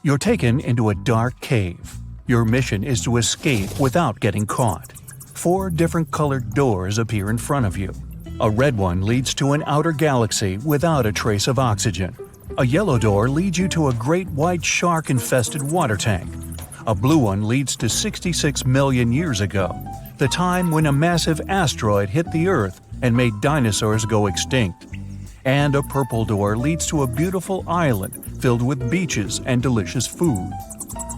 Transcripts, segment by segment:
You're taken into a dark cave. Your mission is to escape without getting caught. 4 different colored doors appear in front of you. A red one leads to an outer galaxy without a trace of oxygen. A yellow door leads you to a great white shark-infested water tank. A blue one leads to 66 million years ago, the time when a massive asteroid hit the Earth and made dinosaurs go extinct. And a purple door leads to a beautiful island filled with beaches and delicious food.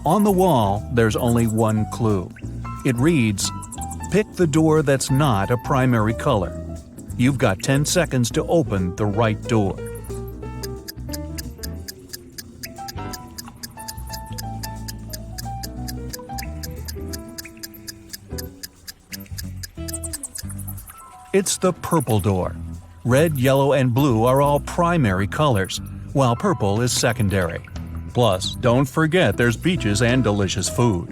On the wall, there's only one clue. It reads, "Pick the door that's not a primary color." You've got 10 seconds to open the right door. It's the purple door. Red, yellow, and blue are all primary colors, while purple is secondary. Plus, don't forget there's beaches and delicious food.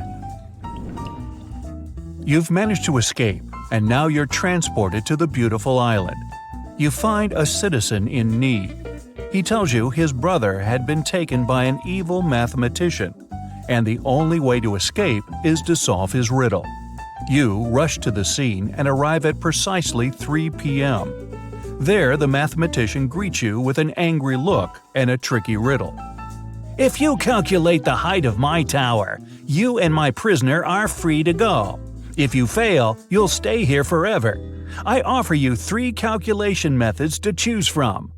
You've managed to escape, and now you're transported to the beautiful island. You find a citizen in need. He tells you his brother had been taken by an evil mathematician, and the only way to escape is to solve his riddle. You rush to the scene and arrive at precisely 3 p.m. There, the mathematician greets you with an angry look and a tricky riddle. "If you calculate the height of my tower, you and my prisoner are free to go. If you fail, you'll stay here forever. I offer you 3 calculation methods to choose from: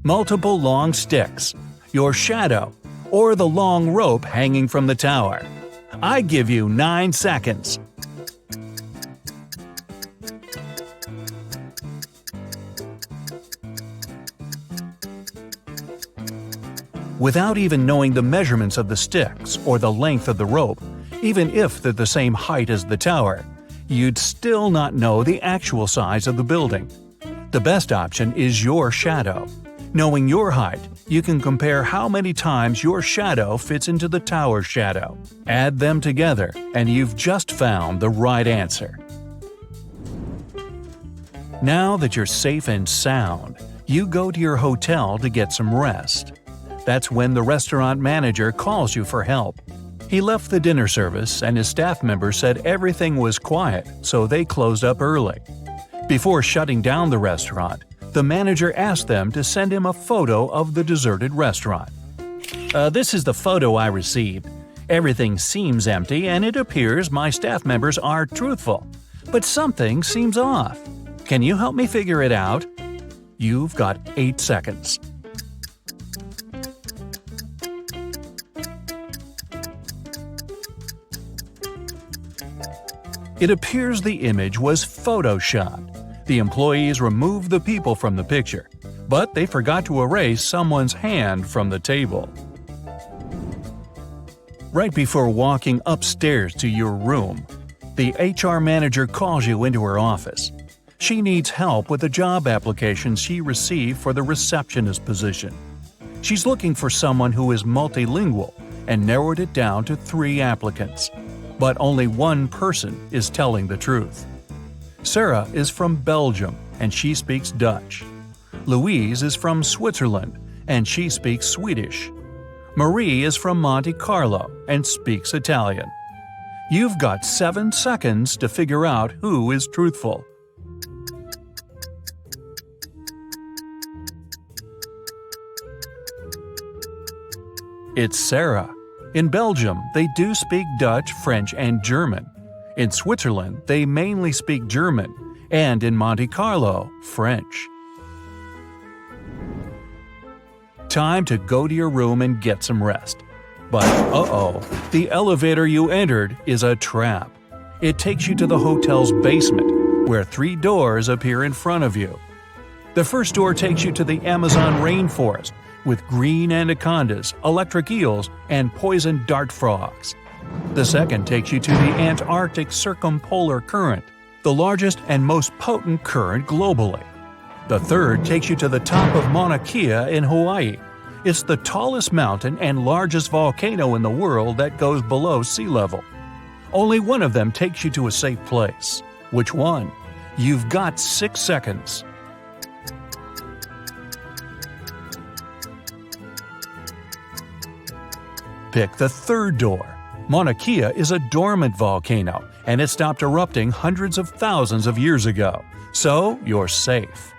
multiple long sticks, your shadow, or the long rope hanging from the tower. I give you 9 seconds." Without even knowing the measurements of the sticks or the length of the rope, even if they're the same height as the tower, you'd still not know the actual size of the building. The best option is your shadow. Knowing your height, you can compare how many times your shadow fits into the tower's shadow. Add them together, and you've just found the right answer. Now that you're safe and sound, you go to your hotel to get some rest. That's when the restaurant manager calls you for help. He left the dinner service and his staff members said everything was quiet, so they closed up early. Before shutting down the restaurant, the manager asked them to send him a photo of the deserted restaurant. This is the photo I received. Everything seems empty and it appears my staff members are truthful. But something seems off. Can you help me figure it out?" You've got 8 seconds. It appears the image was photoshopped. The employees removed the people from the picture, but they forgot to erase someone's hand from the table. Right before walking upstairs to your room, the HR manager calls you into her office. She needs help with a job application she received for the receptionist position. She's looking for someone who is multilingual and narrowed it down to 3 applicants. But only one person is telling the truth. Sarah is from Belgium and she speaks Dutch. Louise is from Switzerland and she speaks Swedish. Marie is from Monte Carlo and speaks Italian. You've got 7 seconds to figure out who is truthful. It's Sarah. In Belgium, they do speak Dutch, French, and German. In Switzerland, they mainly speak German, and in Monte Carlo, French. Time to go to your room and get some rest. But the elevator you entered is a trap. It takes you to the hotel's basement, where 3 doors appear in front of you. The first door takes you to the Amazon rainforest, with green anacondas, electric eels, and poison dart frogs. The second takes you to the Antarctic Circumpolar Current, the largest and most potent current globally. The third takes you to the top of Mauna Kea in Hawaii. It's the tallest mountain and largest volcano in the world that goes below sea level. Only one of them takes you to a safe place. Which one? You've got 6 seconds. Pick the third door. Mauna Kea is a dormant volcano, and it stopped erupting hundreds of thousands of years ago, so you're safe.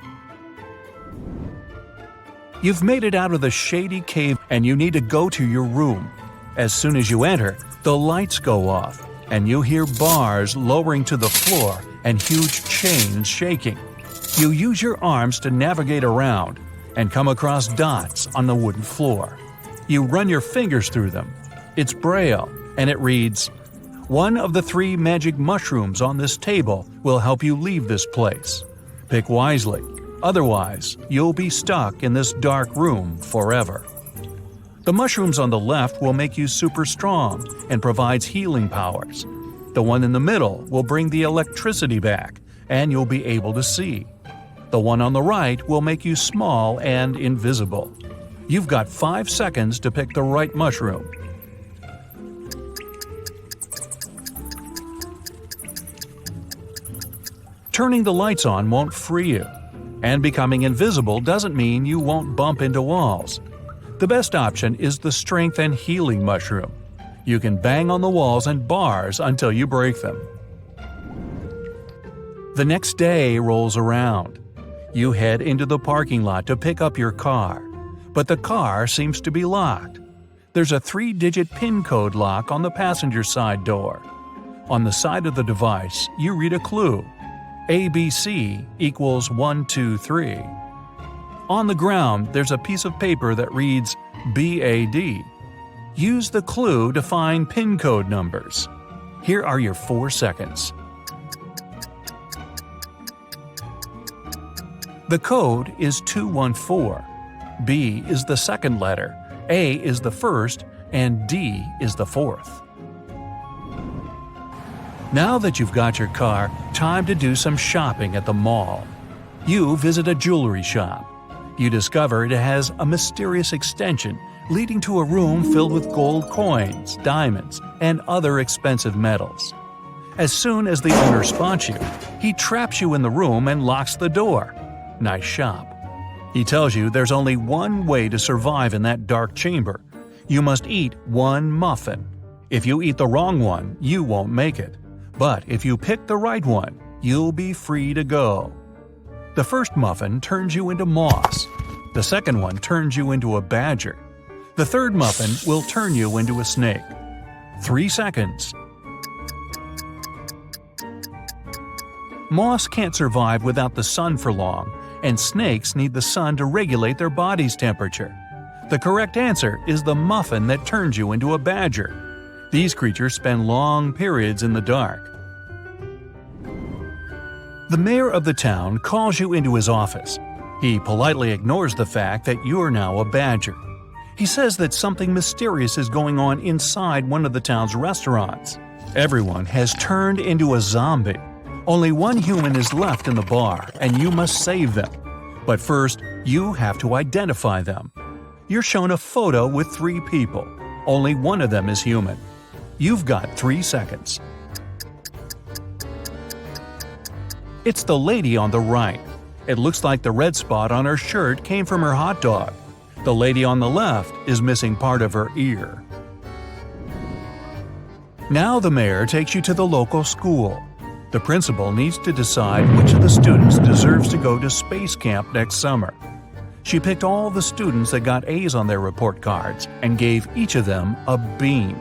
You've made it out of the shady cave and you need to go to your room. As soon as you enter, the lights go off, and you hear bars lowering to the floor and huge chains shaking. You use your arms to navigate around and come across dots on the wooden floor. You run your fingers through them. It's Braille, and it reads, "One of the 3 magic mushrooms on this table will help you leave this place. Pick wisely, otherwise you'll be stuck in this dark room forever." The mushrooms on the left will make you super strong and provides healing powers. The one in the middle will bring the electricity back, and you'll be able to see. The one on the right will make you small and invisible. You've got 5 seconds to pick the right mushroom. Turning the lights on won't free you, and becoming invisible doesn't mean you won't bump into walls. The best option is the strength and healing mushroom. You can bang on the walls and bars until you break them. The next day rolls around. You head into the parking lot to pick up your car, but the car seems to be locked. There's a 3-digit PIN code lock on the passenger side door. On the side of the device, you read a clue. ABC equals 123. On the ground, there's a piece of paper that reads BAD. Use the clue to find PIN code numbers. Here are your 4 seconds. The code is 214. B is the second letter, A is the first, and D is the fourth. Now that you've got your car, time to do some shopping at the mall. You visit a jewelry shop. You discover it has a mysterious extension leading to a room filled with gold coins, diamonds, and other expensive metals. As soon as the owner spots you, he traps you in the room and locks the door. Nice shop. He tells you there's only one way to survive in that dark chamber. You must eat 1 muffin. If you eat the wrong one, you won't make it. But if you pick the right one, you'll be free to go. The first muffin turns you into moss. The second one turns you into a badger. The third muffin will turn you into a snake. 3 seconds. Moss can't survive without the sun for long, and snakes need the sun to regulate their body's temperature. The correct answer is the muffin that turns you into a badger. These creatures spend long periods in the dark. The mayor of the town calls you into his office. He politely ignores the fact that you're now a badger. He says that something mysterious is going on inside one of the town's restaurants. Everyone has turned into a zombie. Only one human is left in the bar, and you must save them. But first, you have to identify them. You're shown a photo with 3 people. Only one of them is human. You've got 3 seconds. It's the lady on the right. It looks like the red spot on her shirt came from her hot dog. The lady on the left is missing part of her ear. Now the mayor takes you to the local school. The principal needs to decide which of the students deserves to go to space camp next summer. She picked all the students that got A's on their report cards and gave each of them a bean.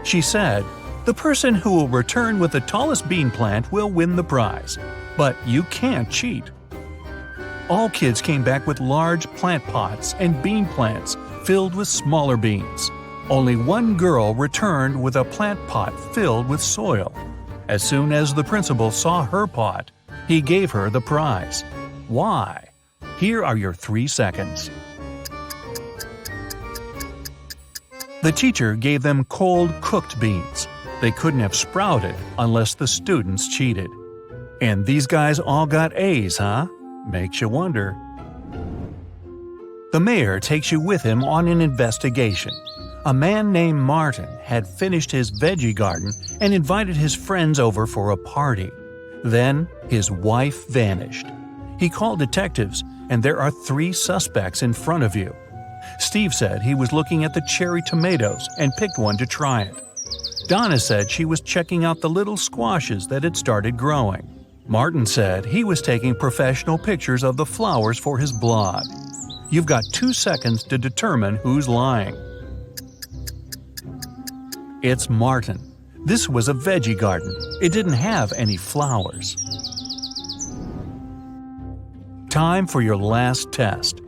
She said, "The person who will return with the tallest bean plant will win the prize, but you can't cheat." All kids came back with large plant pots and bean plants filled with smaller beans. Only one girl returned with a plant pot filled with soil. As soon as the principal saw her pot, he gave her the prize. Why? Here are your 3 seconds. The teacher gave them cold cooked beans. They couldn't have sprouted unless the students cheated. And these guys all got A's, huh? Makes you wonder. The mayor takes you with him on an investigation. A man named Martin had finished his veggie garden and invited his friends over for a party. Then his wife vanished. He called detectives, and there are 3 suspects in front of you. Steve said he was looking at the cherry tomatoes and picked one to try it. Donna said she was checking out the little squashes that had started growing. Martin said he was taking professional pictures of the flowers for his blog. You've got 2 seconds to determine who's lying. It's Martin. This was a veggie garden. It didn't have any flowers. Time for your last test.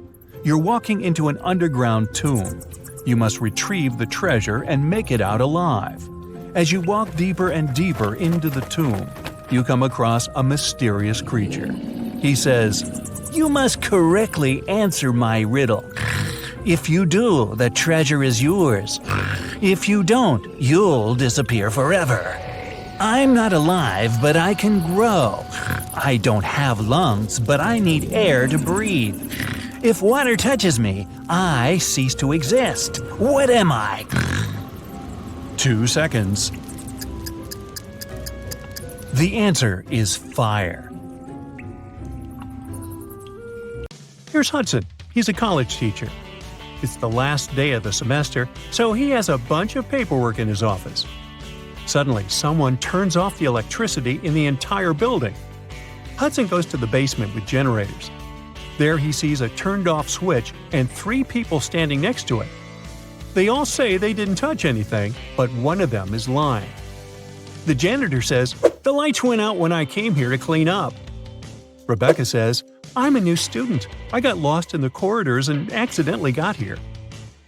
You're walking into an underground tomb. You must retrieve the treasure and make it out alive. As you walk deeper and deeper into the tomb, you come across a mysterious creature. He says, "You must correctly answer my riddle. If you do, the treasure is yours. If you don't, you'll disappear forever. I'm not alive, but I can grow. I don't have lungs, but I need air to breathe. If water touches me, I cease to exist. What am I?" 2 seconds. The answer is fire. Here's Hudson. He's a college teacher. It's the last day of the semester, so he has a bunch of paperwork in his office. Suddenly, someone turns off the electricity in the entire building. Hudson goes to the basement with generators. There he sees a turned-off switch and 3 people standing next to it. They all say they didn't touch anything, but one of them is lying. The janitor says, "The lights went out when I came here to clean up." Rebecca says, "I'm a new student. I got lost in the corridors and accidentally got here."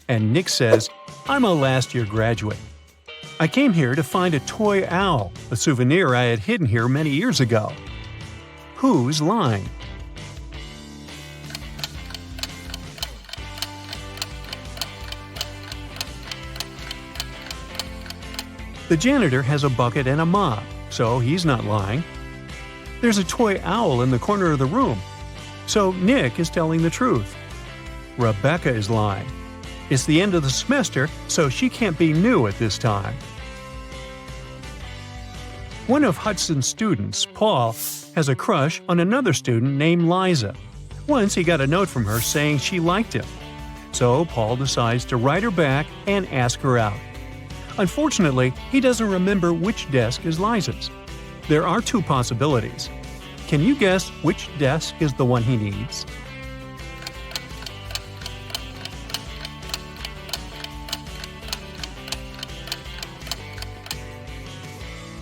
And Nick says, "I'm a last-year graduate. I came here to find a toy owl, a souvenir I had hidden here many years ago." Who's lying? The janitor has a bucket and a mop, so he's not lying. There's a toy owl in the corner of the room, so Nick is telling the truth. Rebecca is lying. It's the end of the semester, so she can't be new at this time. One of Hudson's students, Paul, has a crush on another student named Liza. Once he got a note from her saying she liked him. So Paul decides to write her back and ask her out. Unfortunately, he doesn't remember which desk is Liza's. There are 2 possibilities. Can you guess which desk is the one he needs?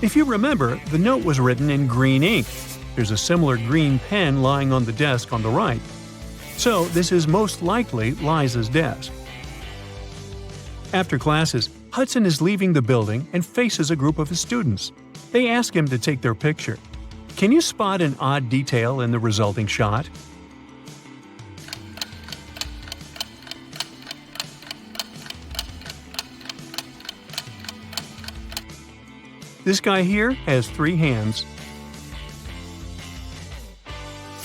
If you remember, the note was written in green ink. There's a similar green pen lying on the desk on the right. So this is most likely Liza's desk. After classes, Hudson is leaving the building and faces a group of his students. They ask him to take their picture. Can you spot an odd detail in the resulting shot? This guy here has 3 hands.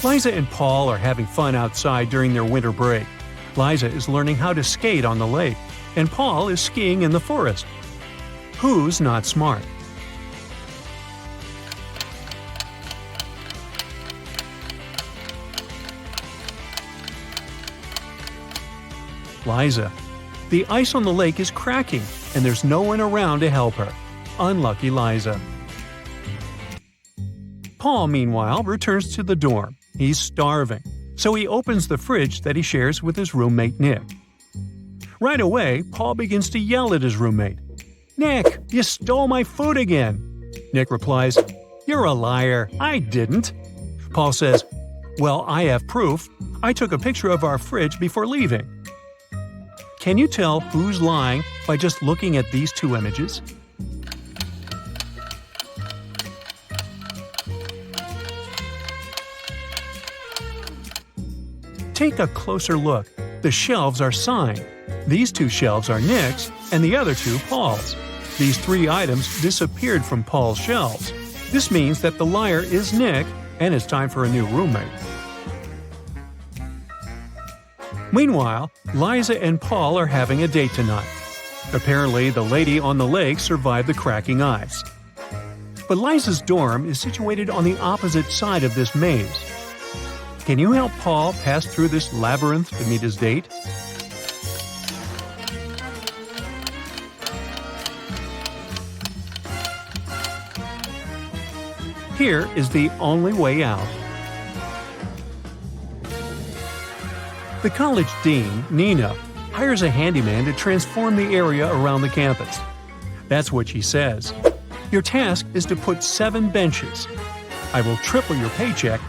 Liza and Paul are having fun outside during their winter break. Liza is learning how to skate on the lake, and Paul is skiing in the forest. Who's not smart? Liza. The ice on the lake is cracking, and there's no one around to help her. Unlucky Liza. Paul, meanwhile, returns to the dorm. He's starving, so he opens the fridge that he shares with his roommate Nick. Right away, Paul begins to yell at his roommate. "Nick, you stole my food again!" Nick replies, "You're a liar. I didn't." Paul says, "Well, I have proof. I took a picture of our fridge before leaving." Can you tell who's lying by just looking at these 2 images? Take a closer look. The shelves are signed. These 2 shelves are Nick's, and the other 2 Paul's. These 3 items disappeared from Paul's shelves. This means that the liar is Nick, and it's time for a new roommate. Meanwhile, Liza and Paul are having a date tonight. Apparently, the lady on the lake survived the cracking ice. But Liza's dorm is situated on the opposite side of this maze. Can you help Paul pass through this labyrinth to meet his date? Here is the only way out. The college dean, Nina, hires a handyman to transform the area around the campus. That's what she says. Your task is to put 7 benches. I will triple your paycheck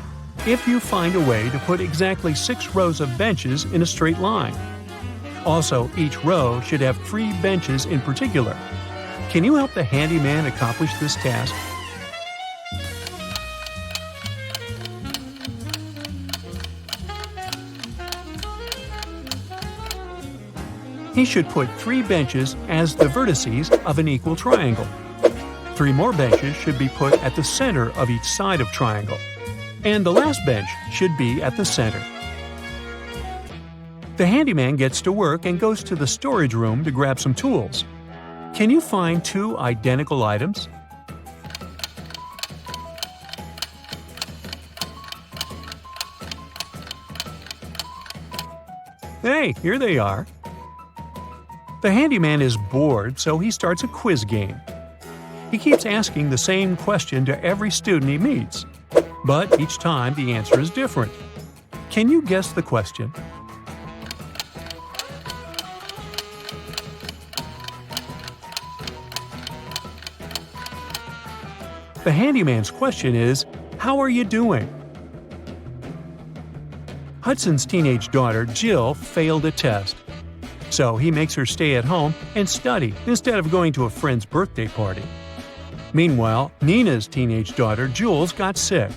if you find a way to put exactly 6 rows of benches in a straight line. Also, each row should have 3 benches in particular. Can you help the handyman accomplish this task? He should put 3 benches as the vertices of an equal triangle. 3 more benches should be put at the center of each side of triangle. And the last bench should be at the center. The handyman gets to work and goes to the storage room to grab some tools. Can you find 2 identical items? Hey, here they are. The handyman is bored, so he starts a quiz game. He keeps asking the same question to every student he meets, but each time the answer is different. Can you guess the question? The handyman's question is, "How are you doing?" Hudson's teenage daughter, Jill, failed a test. So he makes her stay at home and study instead of going to a friend's birthday party. Meanwhile, Nina's teenage daughter, Jules, got sick.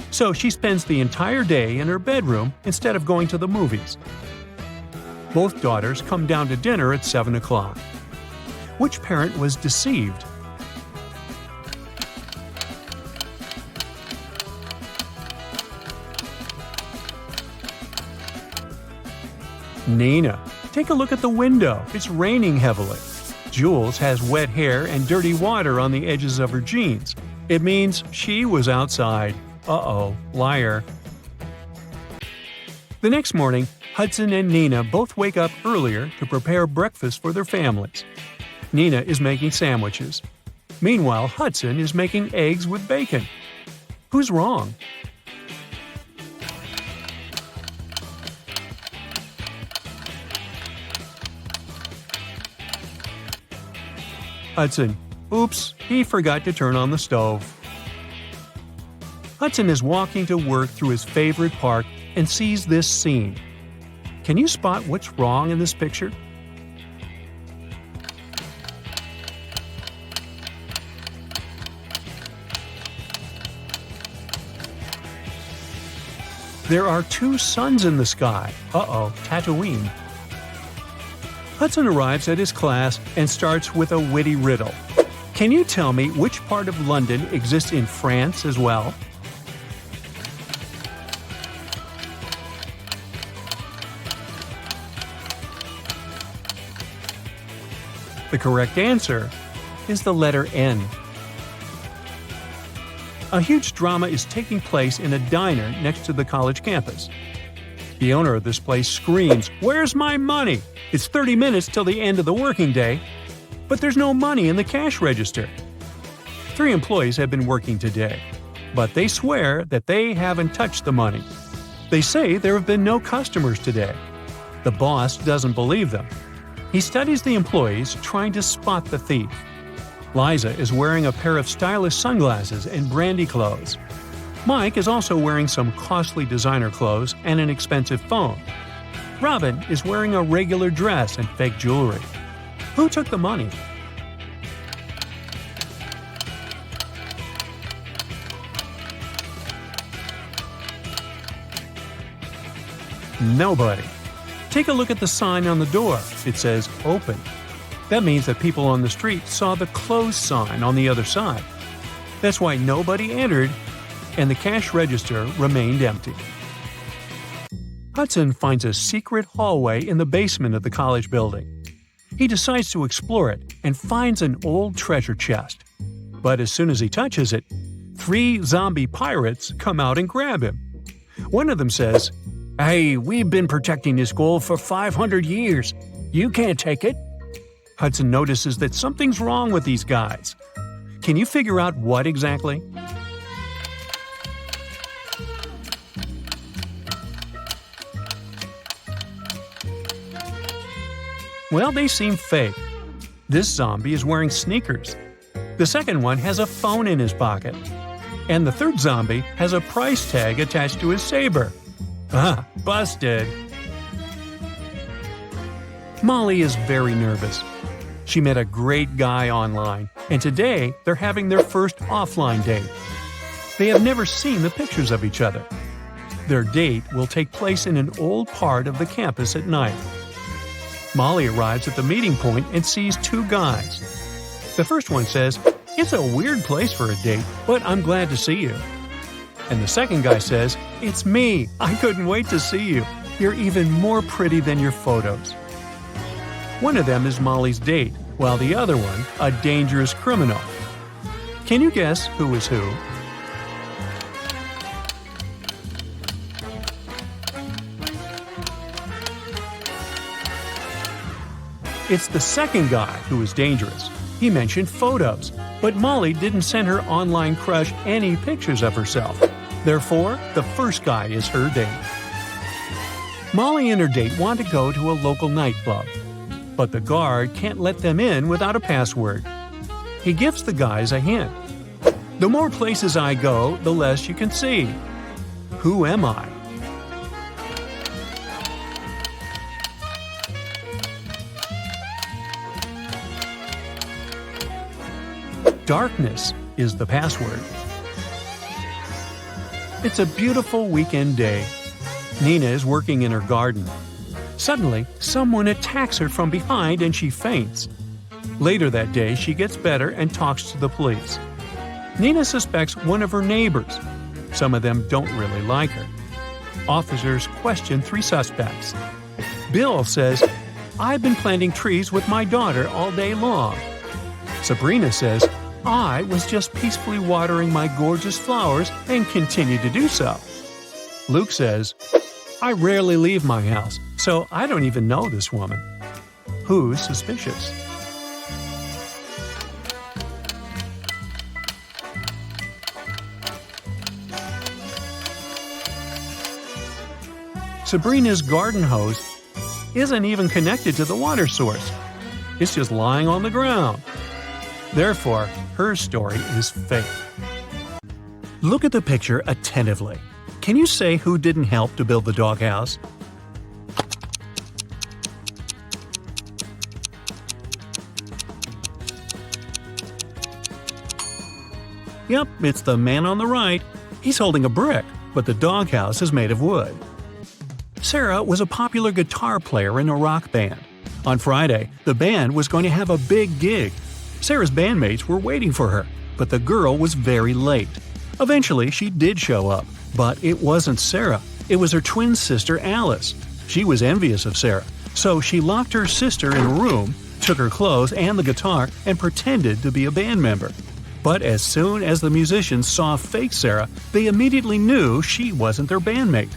So she spends the entire day in her bedroom instead of going to the movies. Both daughters come down to dinner at 7 o'clock. Which parent was deceived? Nina. Take a look at the window. It's raining heavily. Jules has wet hair and dirty water on the edges of her jeans. It means she was outside. Uh-oh, liar. The next morning, Hudson and Nina both wake up earlier to prepare breakfast for their families. Nina is making sandwiches. Meanwhile, Hudson is making eggs with bacon. Who's wrong? Hudson. Oops, he forgot to turn on the stove. Hudson is walking to work through his favorite park and sees this scene. Can you spot what's wrong in this picture? There are 2 suns in the sky. Uh-oh, Tatooine. Hudson arrives at his class and starts with a witty riddle. Can you tell me which part of London exists in France as well? The correct answer is the letter N. A huge drama is taking place in a diner next to the college campus. The owner of this place screams, "Where's my money? It's 30 minutes till the end of the working day." But there's no money in the cash register. 3 employees have been working today, but they swear that they haven't touched the money. They say there have been no customers today. The boss doesn't believe them. He studies the employees, trying to spot the thief. Liza is wearing a pair of stylish sunglasses and brandy clothes. Mike is also wearing some costly designer clothes and an expensive phone. Robin is wearing a regular dress and fake jewelry. Who took the money? Nobody. Take a look at the sign on the door. It says "Open." That means that people on the street saw the closed sign on the other side. That's why nobody entered, and the cash register remained empty. Hudson finds a secret hallway in the basement of the college building. He decides to explore it and finds an old treasure chest. But as soon as he touches it, 3 zombie pirates come out and grab him. One of them says, "Hey, we've been protecting this gold for 500 years. You can't take it." Hudson notices that something's wrong with these guys. Can you figure out what exactly? Well, they seem fake. This zombie is wearing sneakers. The second one has a phone in his pocket. And the third zombie has a price tag attached to his saber. Ah, busted! Molly is very nervous. She met a great guy online, and today they're having their first offline date. They have never seen the pictures of each other. Their date will take place in an old part of the campus at night. Molly arrives at the meeting point and sees two guys. The first one says, "It's a weird place for a date, but I'm glad to see you." And the second guy says, "It's me. I couldn't wait to see you. You're even more pretty than your photos." One of them is Molly's date, while the other one, a dangerous criminal. Can you guess who is who? It's the second guy who is dangerous. He mentioned photos, but Molly didn't send her online crush any pictures of herself. Therefore, the first guy is her date. Molly and her date want to go to a local nightclub, but the guard can't let them in without a password. He gives the guys a hint. "The more places I go, the less you can see. Who am I?" Darkness is the password. It's a beautiful weekend day. Nina is working in her garden. Suddenly, someone attacks her from behind and she faints. Later that day, she gets better and talks to the police. Nina suspects one of her neighbors. Some of them don't really like her. Officers question 3 suspects. Bill says, "I've been planting trees with my daughter all day long." Sabrina says, "I was just peacefully watering my gorgeous flowers and continue to do so." Luke says, "I rarely leave my house, so I don't even know this woman." Who's suspicious? Sabrina's garden hose isn't even connected to the water source. It's just lying on the ground. Therefore, her story is fake. Look at the picture attentively. Can you say who didn't help to build the doghouse? Yep, it's the man on the right. He's holding a brick, but the doghouse is made of wood. Sarah was a popular guitar player in a rock band. On Friday, the band was going to have a big gig. Sarah's bandmates were waiting for her, but the girl was very late. Eventually, she did show up, but it wasn't Sarah. It was her twin sister, Alice. She was envious of Sarah, so she locked her sister in a room, took her clothes and the guitar, and pretended to be a band member. But as soon as the musicians saw fake Sarah, they immediately knew she wasn't their bandmate.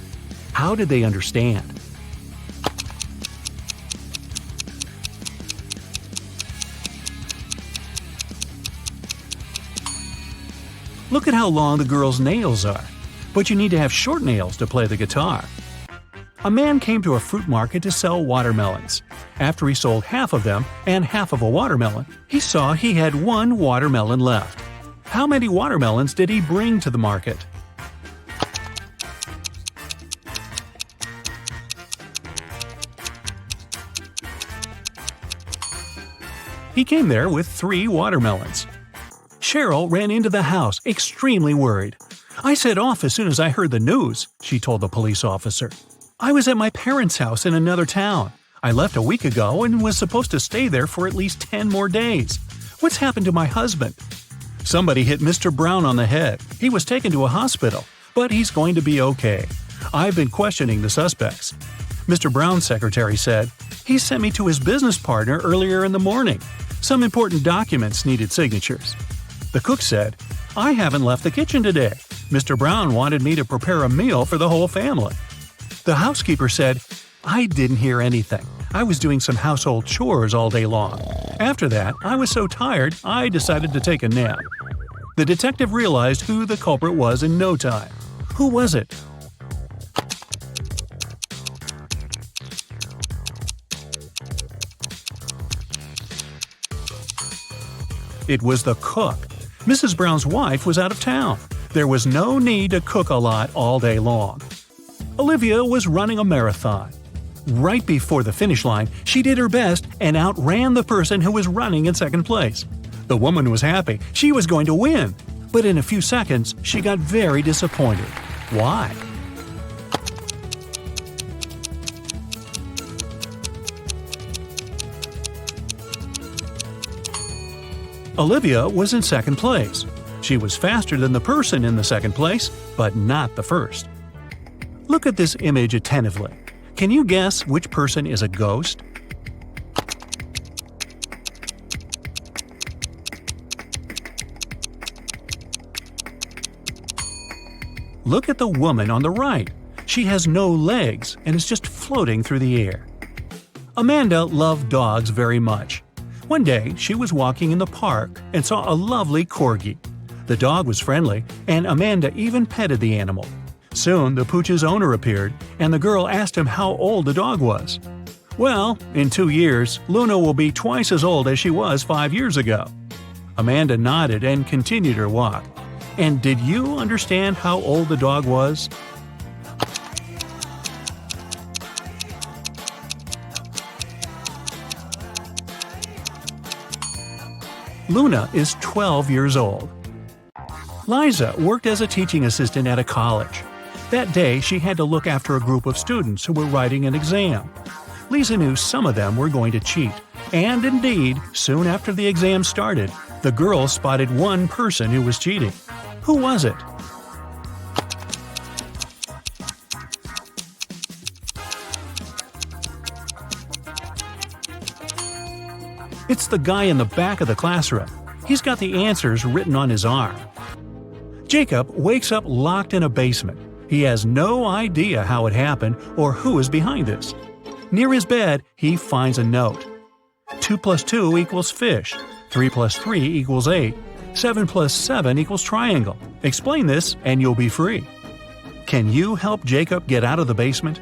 How did they understand? Look at how long the girl's nails are. But you need to have short nails to play the guitar. A man came to a fruit market to sell watermelons. After he sold half of them and half of a watermelon, he saw he had 1 watermelon left. How many watermelons did he bring to the market? He came there with 3 watermelons. Cheryl ran into the house, extremely worried. "I set off as soon as I heard the news," she told the police officer. "I was at my parents' house in another town. I left a week ago and was supposed to stay there for at least 10 more days. What's happened to my husband?" "Somebody hit Mr. Brown on the head. He was taken to a hospital, but he's going to be okay. I've been questioning the suspects." Mr. Brown's secretary said, "He sent me to his business partner earlier in the morning. Some important documents needed signatures." The cook said, "I haven't left the kitchen today. Mr. Brown wanted me to prepare a meal for the whole family." The housekeeper said, "I didn't hear anything. I was doing some household chores all day long. After that, I was so tired, I decided to take a nap." The detective realized who the culprit was in no time. Who was it? It was the cook. Mrs. Brown's wife was out of town. There was no need to cook a lot all day long. Olivia was running a marathon. Right before the finish line, she did her best and outran the person who was running in second place. The woman was happy. She was going to win. But in a few seconds, she got very disappointed. Why? Olivia was in second place. She was faster than the person in the second place, but not the first. Look at this image attentively. Can you guess which person is a ghost? Look at the woman on the right. She has no legs and is just floating through the air. Amanda loved dogs very much. One day, she was walking in the park and saw a lovely corgi. The dog was friendly, and Amanda even petted the animal. Soon, the pooch's owner appeared, and the girl asked him how old the dog was. "Well, in 2 years, Luna will be twice as old as she was 5 years ago." Amanda nodded and continued her walk. And did you understand how old the dog was? Luna is 12 years old. Liza worked as a teaching assistant at a college. That day, she had to look after a group of students who were writing an exam. Lisa knew some of them were going to cheat, and indeed, soon after the exam started, the girls spotted one person who was cheating. Who was it? It's the guy in the back of the classroom. He's got the answers written on his arm. Jacob wakes up locked in a basement. He has no idea how it happened or who is behind this. Near his bed, he finds a note. 2 + 2 = fish. 3 + 3 = 8. 7 + 7 = triangle. Explain this and you'll be free. Can you help Jacob get out of the basement?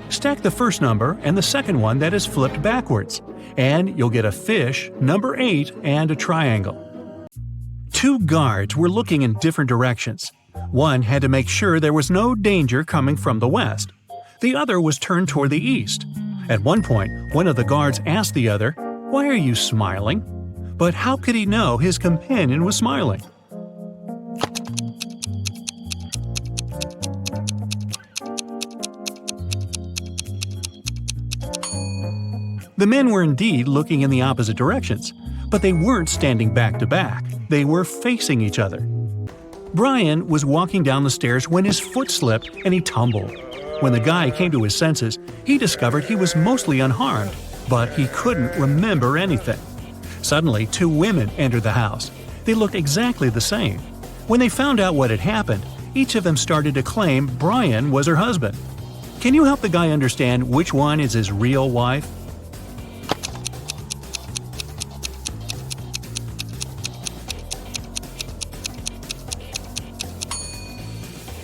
Stack the first number and the second one that is flipped backwards, and you'll get a fish, number 8, and a triangle. 2 guards were looking in different directions. One had to make sure there was no danger coming from the west. The other was turned toward the east. At one point, one of the guards asked the other, "Why are you smiling?" But how could he know his companion was smiling? The men were indeed looking in the opposite directions, but they weren't standing back to back. They were facing each other. Brian was walking down the stairs when his foot slipped and he tumbled. When the guy came to his senses, he discovered he was mostly unharmed, but he couldn't remember anything. Suddenly, 2 women entered the house. They looked exactly the same. When they found out what had happened, each of them started to claim Brian was her husband. Can you help the guy understand which one is his real wife?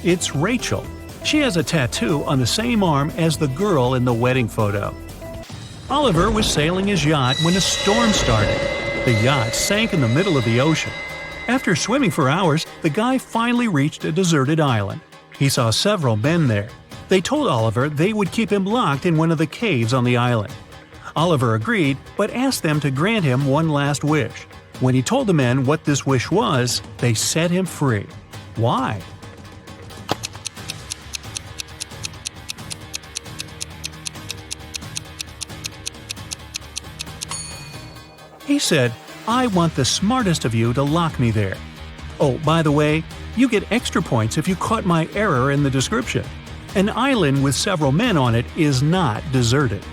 It's Rachel. She has a tattoo on the same arm as the girl in the wedding photo. Oliver was sailing his yacht when a storm started. The yacht sank in the middle of the ocean. After swimming for hours, the guy finally reached a deserted island. He saw several men there. They told Oliver they would keep him locked in one of the caves on the island. Oliver agreed, but asked them to grant him one last wish. When he told the men what this wish was, they set him free. Why? He said, "I want the smartest of you to lock me there. Oh, by the way, you get extra points if you caught my error in the description. An island with several men on it is not deserted."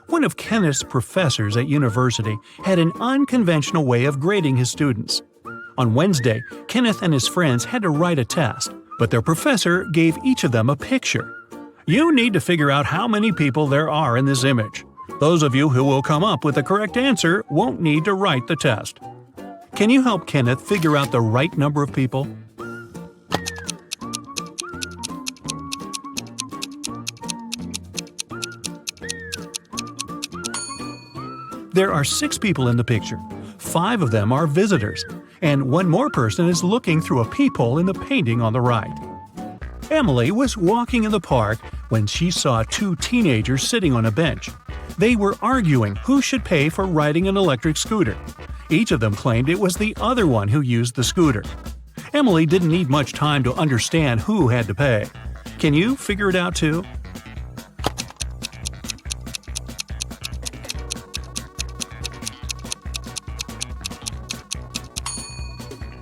One of Kenneth's professors at university had an unconventional way of grading his students. On Wednesday, Kenneth and his friends had to write a test, but their professor gave each of them a picture. "You need to figure out how many people there are in this image. Those of you who will come up with the correct answer won't need to write the test." Can you help Kenneth figure out the right number of people? There are 6 people in the picture. 5 of them are visitors, and one more person is looking through a peephole in the painting on the right. Emily was walking in the park when she saw 2 teenagers sitting on a bench. They were arguing who should pay for riding an electric scooter. Each of them claimed it was the other one who used the scooter. Emily didn't need much time to understand who had to pay. Can you figure it out too?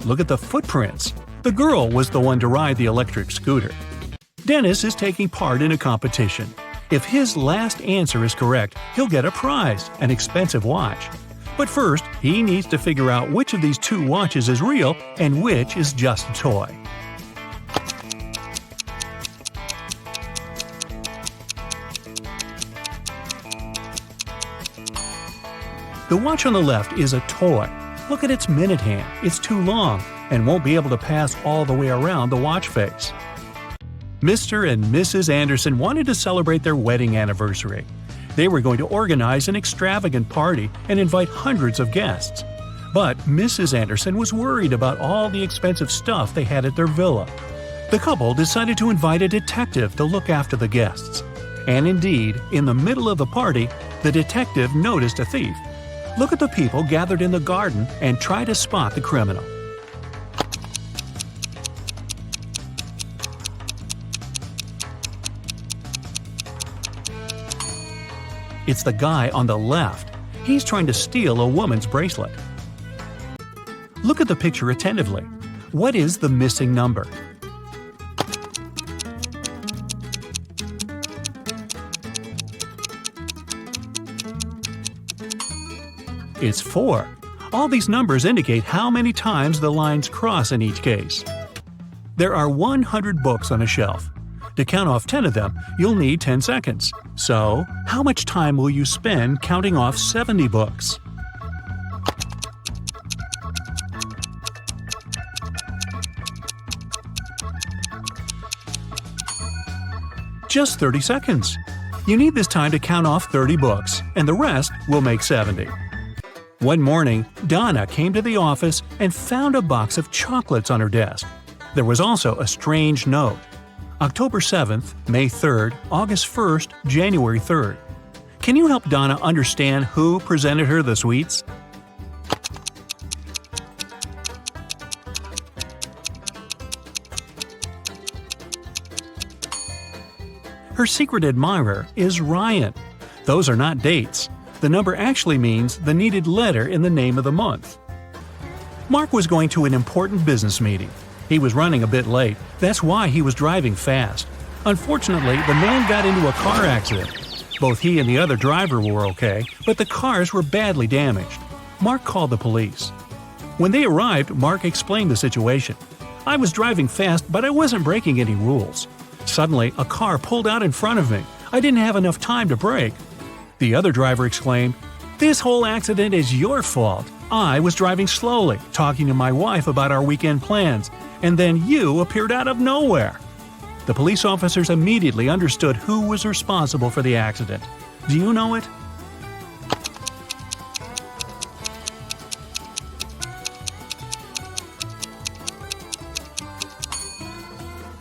Look at the footprints. The girl was the one to ride the electric scooter. Dennis is taking part in a competition. If his last answer is correct, he'll get a prize, an expensive watch. But first, he needs to figure out which of these 2 watches is real and which is just a toy. The watch on the left is a toy. Look at its minute hand. It's too long and won't be able to pass all the way around the watch face. Mr. and Mrs. Anderson wanted to celebrate their wedding anniversary. They were going to organize an extravagant party and invite hundreds of guests. But Mrs. Anderson was worried about all the expensive stuff they had at their villa. The couple decided to invite a detective to look after the guests. And indeed, in the middle of the party, the detective noticed a thief. Look at the people gathered in the garden and try to spot the criminal. It's the guy on the left. He's trying to steal a woman's bracelet. Look at the picture attentively. What is the missing number? It's 4. All these numbers indicate how many times the lines cross in each case. There are 100 books on a shelf. To count off 10 of them, you'll need 10 seconds. So, how much time will you spend counting off 70 books? Just 30 seconds. You need this time to count off 30 books, and the rest will make 70. One morning, Donna came to the office and found a box of chocolates on her desk. There was also a strange note. October 7th, May 3rd, August 1st, January 3rd. Can you help Donna understand who presented her the sweets? Her secret admirer is Ryan. Those are not dates. The number actually means the needed letter in the name of the month. Mark was going to an important business meeting. He was running a bit late. That's why he was driving fast. Unfortunately, the man got into a car accident. Both he and the other driver were okay, but the cars were badly damaged. Mark called the police. When they arrived, Mark explained the situation. "I was driving fast, but I wasn't breaking any rules. Suddenly, a car pulled out in front of me. I didn't have enough time to brake." The other driver exclaimed, "This whole accident is your fault. I was driving slowly, talking to my wife about our weekend plans, and then you appeared out of nowhere." The police officers immediately understood who was responsible for the accident. Do you know it?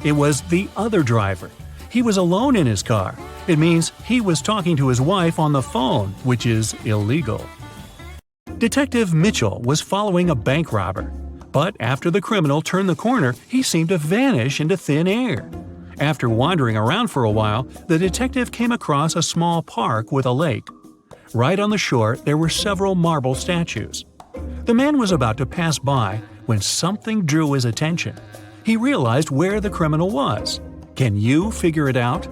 It was the other driver. He was alone in his car. It means he was talking to his wife on the phone, which is illegal. Detective Mitchell was following a bank robber. But after the criminal turned the corner, he seemed to vanish into thin air. After wandering around for a while, the detective came across a small park with a lake. Right on the shore, there were several marble statues. The man was about to pass by when something drew his attention. He realized where the criminal was. Can you figure it out?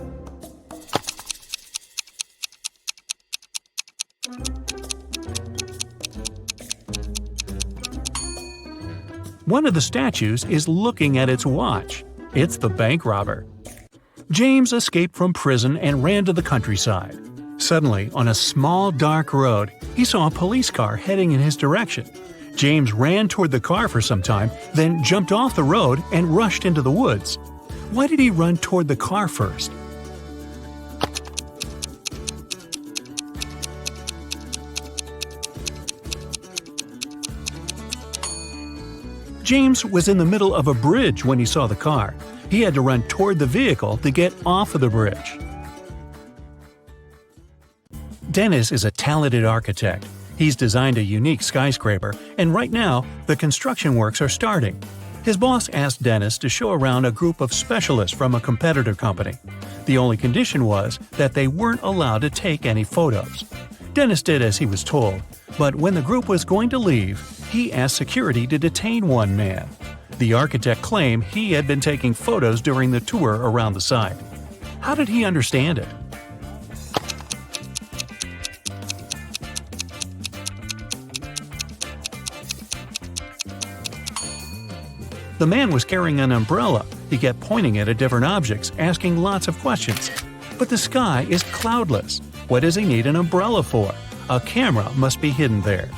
One of the statues is looking at its watch. It's the bank robber. James escaped from prison and ran to the countryside. Suddenly, on a small dark road, he saw a police car heading in his direction. James ran toward the car for some time, then jumped off the road and rushed into the woods. Why did he run toward the car first? James was in the middle of a bridge when he saw the car. He had to run toward the vehicle to get off of the bridge. Dennis is a talented architect. He's designed a unique skyscraper, and right now, the construction works are starting. His boss asked Dennis to show around a group of specialists from a competitor company. The only condition was that they weren't allowed to take any photos. Dennis did as he was told, but when the group was going to leave, he asked security to detain one man. The architect claimed he had been taking photos during the tour around the site. How did he understand it? The man was carrying an umbrella. He kept pointing it at different objects, asking lots of questions. But the sky is cloudless. What does he need an umbrella for? A camera must be hidden there.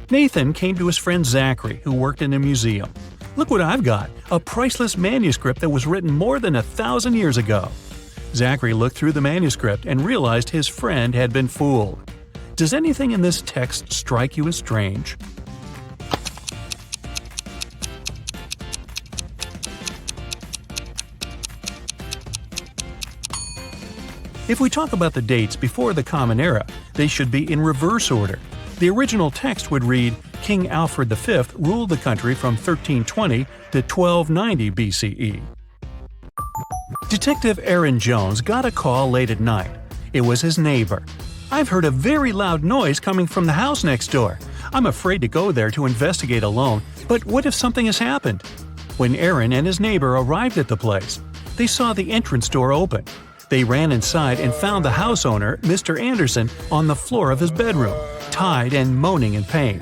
Nathan came to his friend Zachary, who worked in a museum. "Look what I've got, a priceless manuscript that was written more than 1,000 years ago." Zachary looked through the manuscript and realized his friend had been fooled. Does anything in this text strike you as strange? If we talk about the dates before the Common Era, they should be in reverse order. The original text would read, King Alfred V ruled the country from 1320 to 1290 BCE. Detective Aaron Jones got a call late at night. It was his neighbor. "I've heard a very loud noise coming from the house next door. I'm afraid to go there to investigate alone, but what if something has happened?" When Aaron and his neighbor arrived at the place, they saw the entrance door open. They ran inside and found the house owner, Mr. Anderson, on the floor of his bedroom, tied and moaning in pain.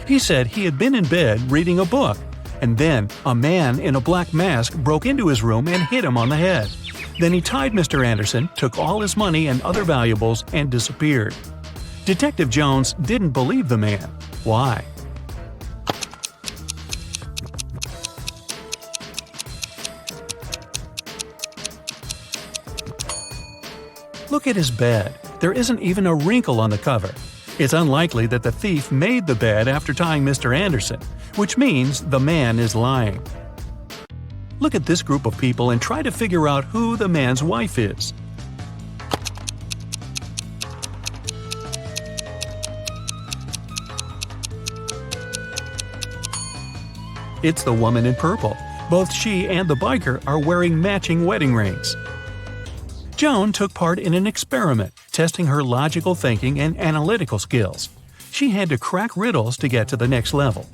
He said he had been in bed reading a book, and then a man in a black mask broke into his room and hit him on the head. Then he tied Mr. Anderson, took all his money and other valuables, and disappeared. Detective Jones didn't believe the man. Why? Look at his bed. There isn't even a wrinkle on the cover. It's unlikely that the thief made the bed after tying Mr. Anderson, which means the man is lying. Look at this group of people and try to figure out who the man's wife is. It's the woman in purple. Both she and the biker are wearing matching wedding rings. Joan took part in an experiment, testing her logical thinking and analytical skills. She had to crack riddles to get to the next level.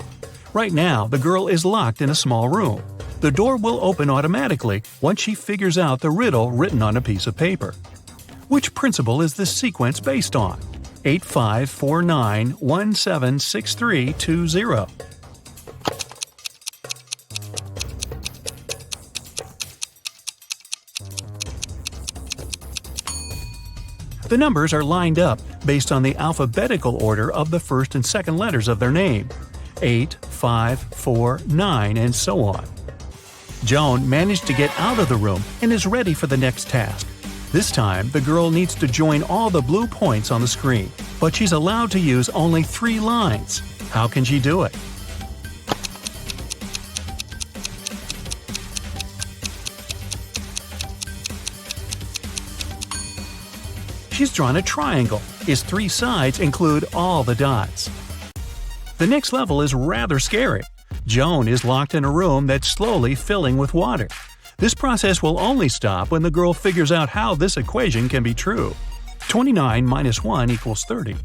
Right now, the girl is locked in a small room. The door will open automatically once she figures out the riddle written on a piece of paper. Which principle is this sequence based on? 8549176320. The numbers are lined up based on the alphabetical order of the first and second letters of their name. 8, 5, 4, 9, and so on. Joan managed to get out of the room and is ready for the next task. This time, the girl needs to join all the blue points on the screen, but she's allowed to use only 3 lines. How can she do it? She's drawn a triangle. Its 3 sides include all the dots. The next level is rather scary. Joan is locked in a room that's slowly filling with water. This process will only stop when the girl figures out how this equation can be true. 29 minus 1 equals 30.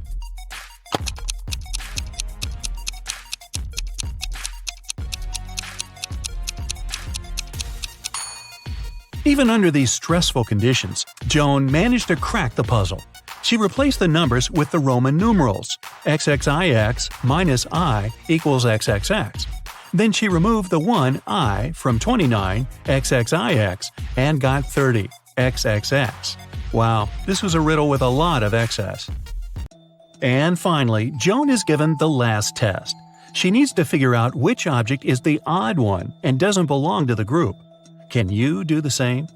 Even under these stressful conditions, Joan managed to crack the puzzle. She replaced the numbers with the Roman numerals. XXIX minus I equals XXX. Then she removed the 1 I from 29 XXIX and got 30 XXX. Wow, this was a riddle with a lot of excess. And finally, Joan is given the last test. She needs to figure out which object is the odd one and doesn't belong to the group. Can you do the same?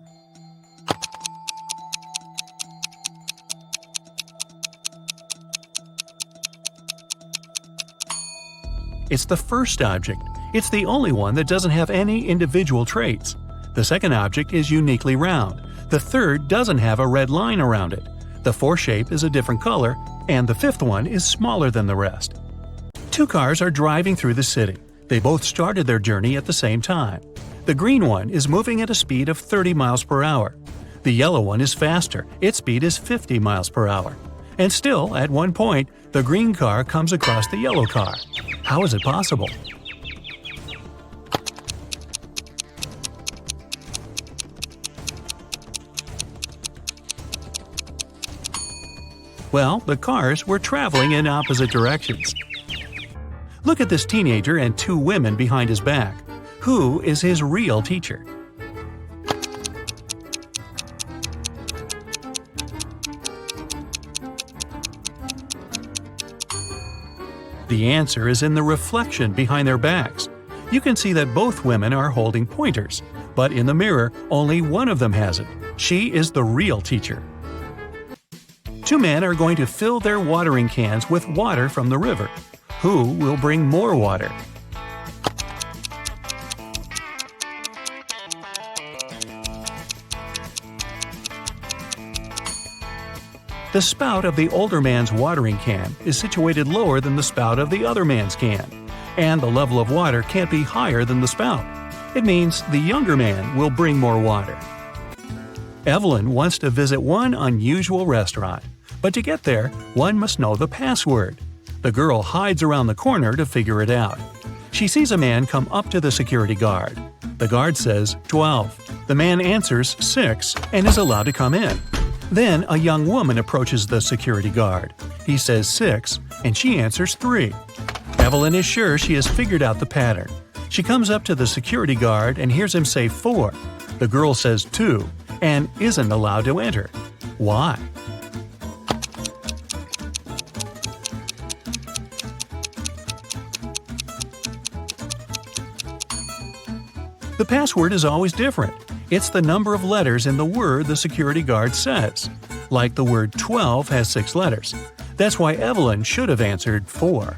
It's the first object. It's the only one that doesn't have any individual traits. The second object is uniquely round. The third doesn't have a red line around it. The fourth shape is a different color, and the fifth one is smaller than the rest. Two cars are driving through the city. They both started their journey at the same time. The green one is moving at a speed of 30 miles per hour. The yellow one is faster. Its speed is 50 miles per hour. And still, at one point, the green car comes across the yellow car. How is it possible? Well, the cars were traveling in opposite directions. Look at this teenager and two women behind his back. Who is his real teacher? The answer is in the reflection behind their backs. You can see that both women are holding pointers, but in the mirror, only one of them has it. She is the real teacher. Two men are going to fill their watering cans with water from the river. Who will bring more water? The spout of the older man's watering can is situated lower than the spout of the other man's can, and the level of water can't be higher than the spout. It means the younger man will bring more water. Evelyn wants to visit one unusual restaurant, but to get there, one must know the password. The girl hides around the corner to figure it out. She sees a man come up to the security guard. The guard says 12. The man answers 6 and is allowed to come in. Then a young woman approaches the security guard. He says 6 and she answers 3. Evelyn is sure she has figured out the pattern. She comes up to the security guard and hears him say 4. The girl says 2 and isn't allowed to enter. Why? The password is always different. It's the number of letters in the word the security guard says. Like the word 12 has 6 letters. That's why Evelyn should have answered 4.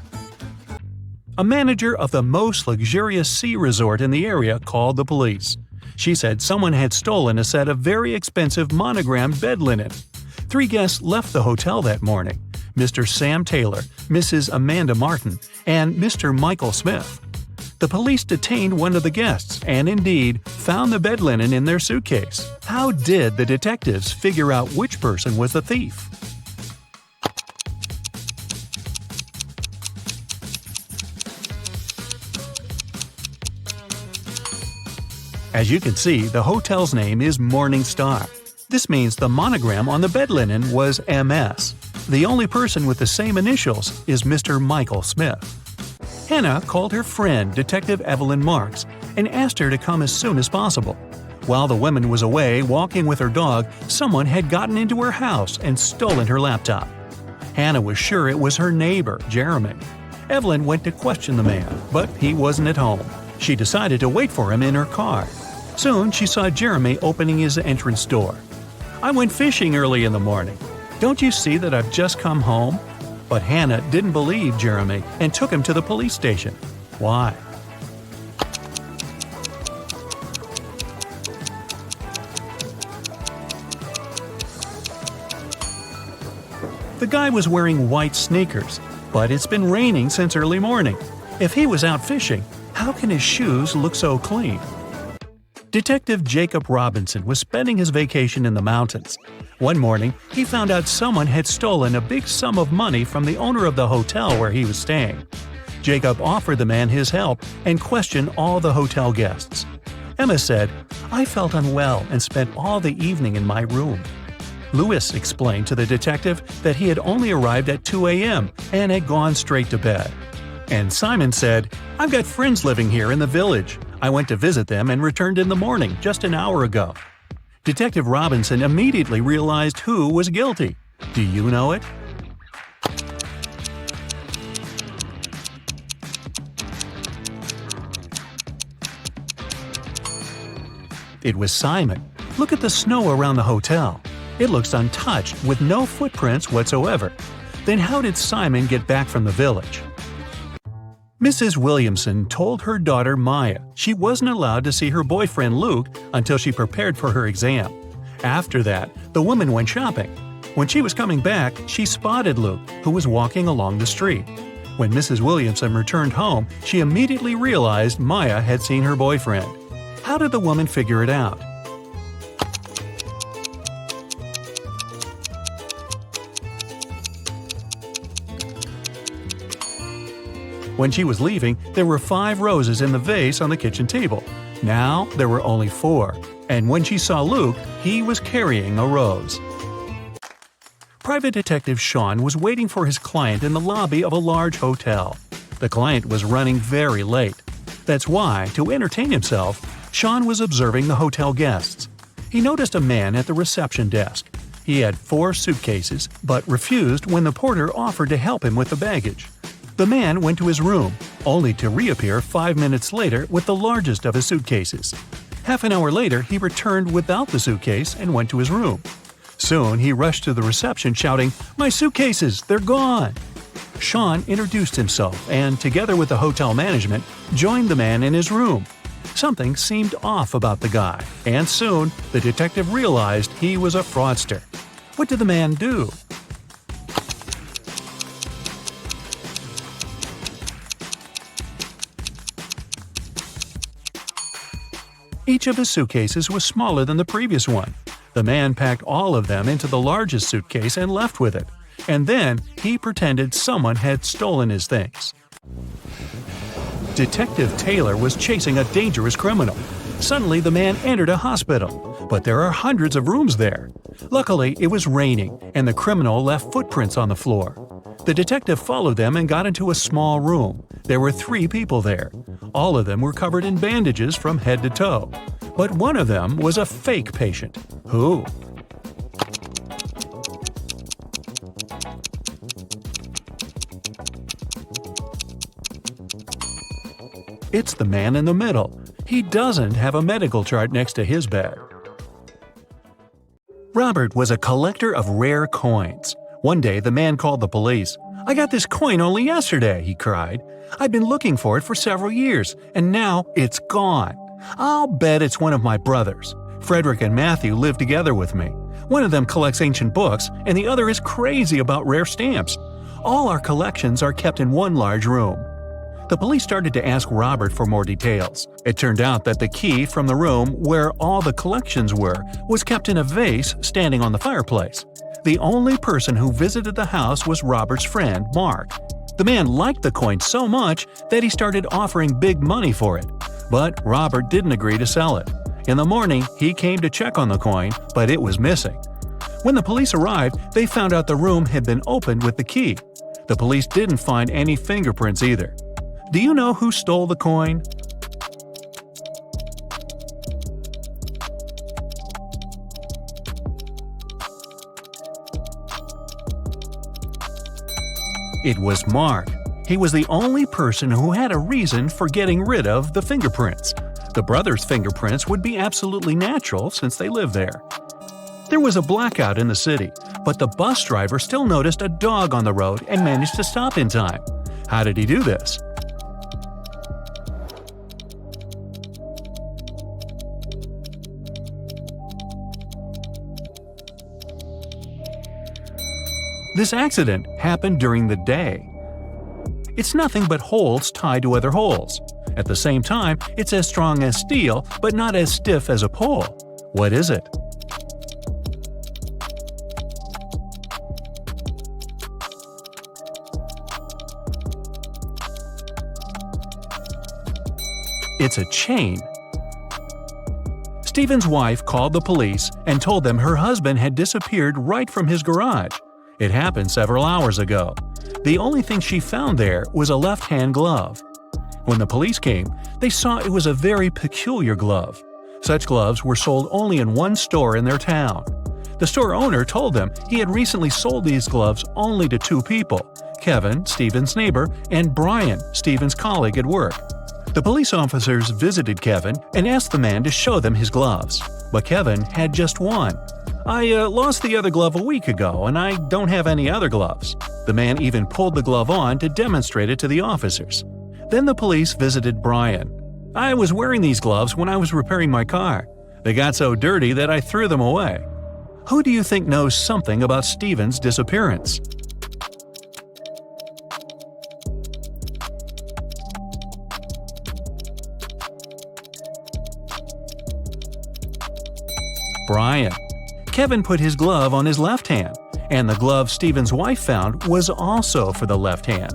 A manager of the most luxurious sea resort in the area called the police. She said someone had stolen a set of very expensive monogrammed bed linen. 3 guests left the hotel that morning: Mr. Sam Taylor, Mrs. Amanda Martin, and Mr. Michael Smith. The police detained one of the guests and, indeed, found the bed linen in their suitcase. How did the detectives figure out which person was the thief? As you can see, the hotel's name is Morning Star. This means the monogram on the bed linen was MS. The only person with the same initials is Mr. Michael Smith. Hannah called her friend, Detective Evelyn Marks, and asked her to come as soon as possible. While the woman was away walking with her dog, someone had gotten into her house and stolen her laptop. Hannah was sure it was her neighbor, Jeremy. Evelyn went to question the man, but he wasn't at home. She decided to wait for him in her car. Soon she saw Jeremy opening his entrance door. "I went fishing early in the morning. Don't you see that I've just come home?" But Hannah didn't believe Jeremy and took him to the police station. Why? The guy was wearing white sneakers, but it's been raining since early morning. If he was out fishing, how can his shoes look so clean? Detective Jacob Robinson was spending his vacation in the mountains. One morning, he found out someone had stolen a big sum of money from the owner of the hotel where he was staying. Jacob offered the man his help and questioned all the hotel guests. Emma said, "I felt unwell and spent all the evening in my room." Lewis explained to the detective that he had only arrived at 2 a.m. and had gone straight to bed. And Simon said, "I've got friends living here in the village. I went to visit them and returned in the morning, just an hour ago." Detective Robinson immediately realized who was guilty. Do you know it? It was Simon. Look at the snow around the hotel. It looks untouched, with no footprints whatsoever. Then how did Simon get back from the village? Mrs. Williamson told her daughter Maya she wasn't allowed to see her boyfriend Luke until she prepared for her exam. After that, the woman went shopping. When she was coming back, she spotted Luke, who was walking along the street. When Mrs. Williamson returned home, she immediately realized Maya had seen her boyfriend. How did the woman figure it out? When she was leaving, there were 5 roses in the vase on the kitchen table. Now there were only 4, and when she saw Luke, he was carrying a rose. Private Detective Sean was waiting for his client in the lobby of a large hotel. The client was running very late. That's why, to entertain himself, Sean was observing the hotel guests. He noticed a man at the reception desk. He had 4 suitcases, but refused when the porter offered to help him with the baggage. The man went to his room, only to reappear 5 minutes later with the largest of his suitcases. Half an hour later, he returned without the suitcase and went to his room. Soon, he rushed to the reception shouting, "My suitcases, they're gone!" Sean introduced himself and, together with the hotel management, joined the man in his room. Something seemed off about the guy, and soon the detective realized he was a fraudster. What did the man do? Each of his suitcases was smaller than the previous one. The man packed all of them into the largest suitcase and left with it. And then he pretended someone had stolen his things. Detective Taylor was chasing a dangerous criminal. Suddenly, the man entered a hospital, but there are hundreds of rooms there. Luckily, it was raining, and the criminal left footprints on the floor. The detective followed them and got into a small room. There were 3 people there. All of them were covered in bandages from head to toe. But one of them was a fake patient. Who? It's the man in the middle. He doesn't have a medical chart next to his bed. Robert was a collector of rare coins. One day, the man called the police. "I got this coin only yesterday," he cried. "I've been looking for it for several years, and now it's gone. I'll bet it's one of my brothers. Frederick and Matthew live together with me. One of them collects ancient books, and the other is crazy about rare stamps. All our collections are kept in one large room." The police started to ask Robert for more details. It turned out that the key from the room where all the collections were was kept in a vase standing on the fireplace. The only person who visited the house was Robert's friend, Mark. The man liked the coin so much that he started offering big money for it. But Robert didn't agree to sell it. In the morning, he came to check on the coin, but it was missing. When the police arrived, they found out the room had been opened with the key. The police didn't find any fingerprints either. Do you know who stole the coin? It was Mark. He was the only person who had a reason for getting rid of the fingerprints. The brothers' fingerprints would be absolutely natural since they live there. There was a blackout in the city, but the bus driver still noticed a dog on the road and managed to stop in time. How did he do this? This accident happened during the day. It's nothing but holes tied to other holes. At the same time, it's as strong as steel, but not as stiff as a pole. What is it? It's a chain. Stephen's wife called the police and told them her husband had disappeared right from his garage. It happened several hours ago. The only thing she found there was a left-hand glove. When the police came, they saw it was a very peculiar glove. Such gloves were sold only in one store in their town. The store owner told them he had recently sold these gloves only to 2 people, Kevin, Stephen's neighbor, and Brian, Stephen's colleague at work. The police officers visited Kevin and asked the man to show them his gloves, but Kevin had just one. "I lost the other glove a week ago, and I don't have any other gloves." The man even pulled the glove on to demonstrate it to the officers. Then the police visited Brian. "I was wearing these gloves when I was repairing my car. They got so dirty that I threw them away." Who do you think knows something about Stephen's disappearance? Brian. Kevin put his glove on his left hand, and the glove Stephen's wife found was also for the left hand.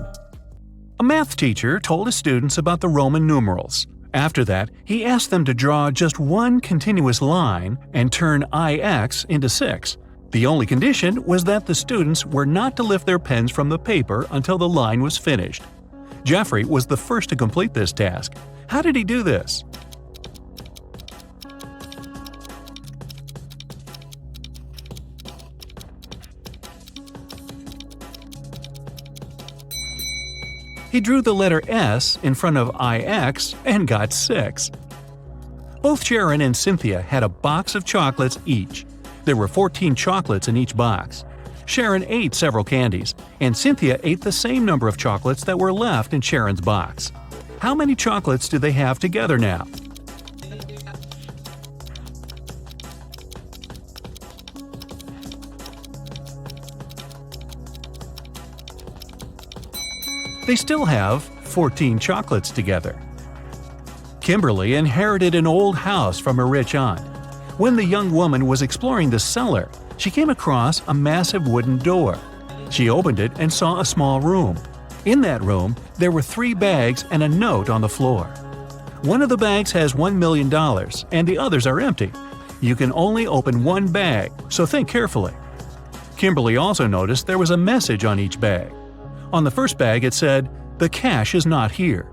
A math teacher told his students about the Roman numerals. After that, he asked them to draw just one continuous line and turn IX into 6. The only condition was that the students were not to lift their pens from the paper until the line was finished. Jeffrey was the first to complete this task. How did he do this? He drew the letter S in front of IX and got 6. Both Sharon and Cynthia had a box of chocolates each. There were 14 chocolates in each box. Sharon ate several candies, and Cynthia ate the same number of chocolates that were left in Sharon's box. How many chocolates do they have together now? They still have 14 chocolates together. Kimberly inherited an old house from her rich aunt. When the young woman was exploring the cellar, she came across a massive wooden door. She opened it and saw a small room. In that room, there were 3 bags and a note on the floor. One of the bags has $1 million and the others are empty. You can only open one bag, so think carefully. Kimberly also noticed there was a message on each bag. On the first bag it said, "The cash is not here."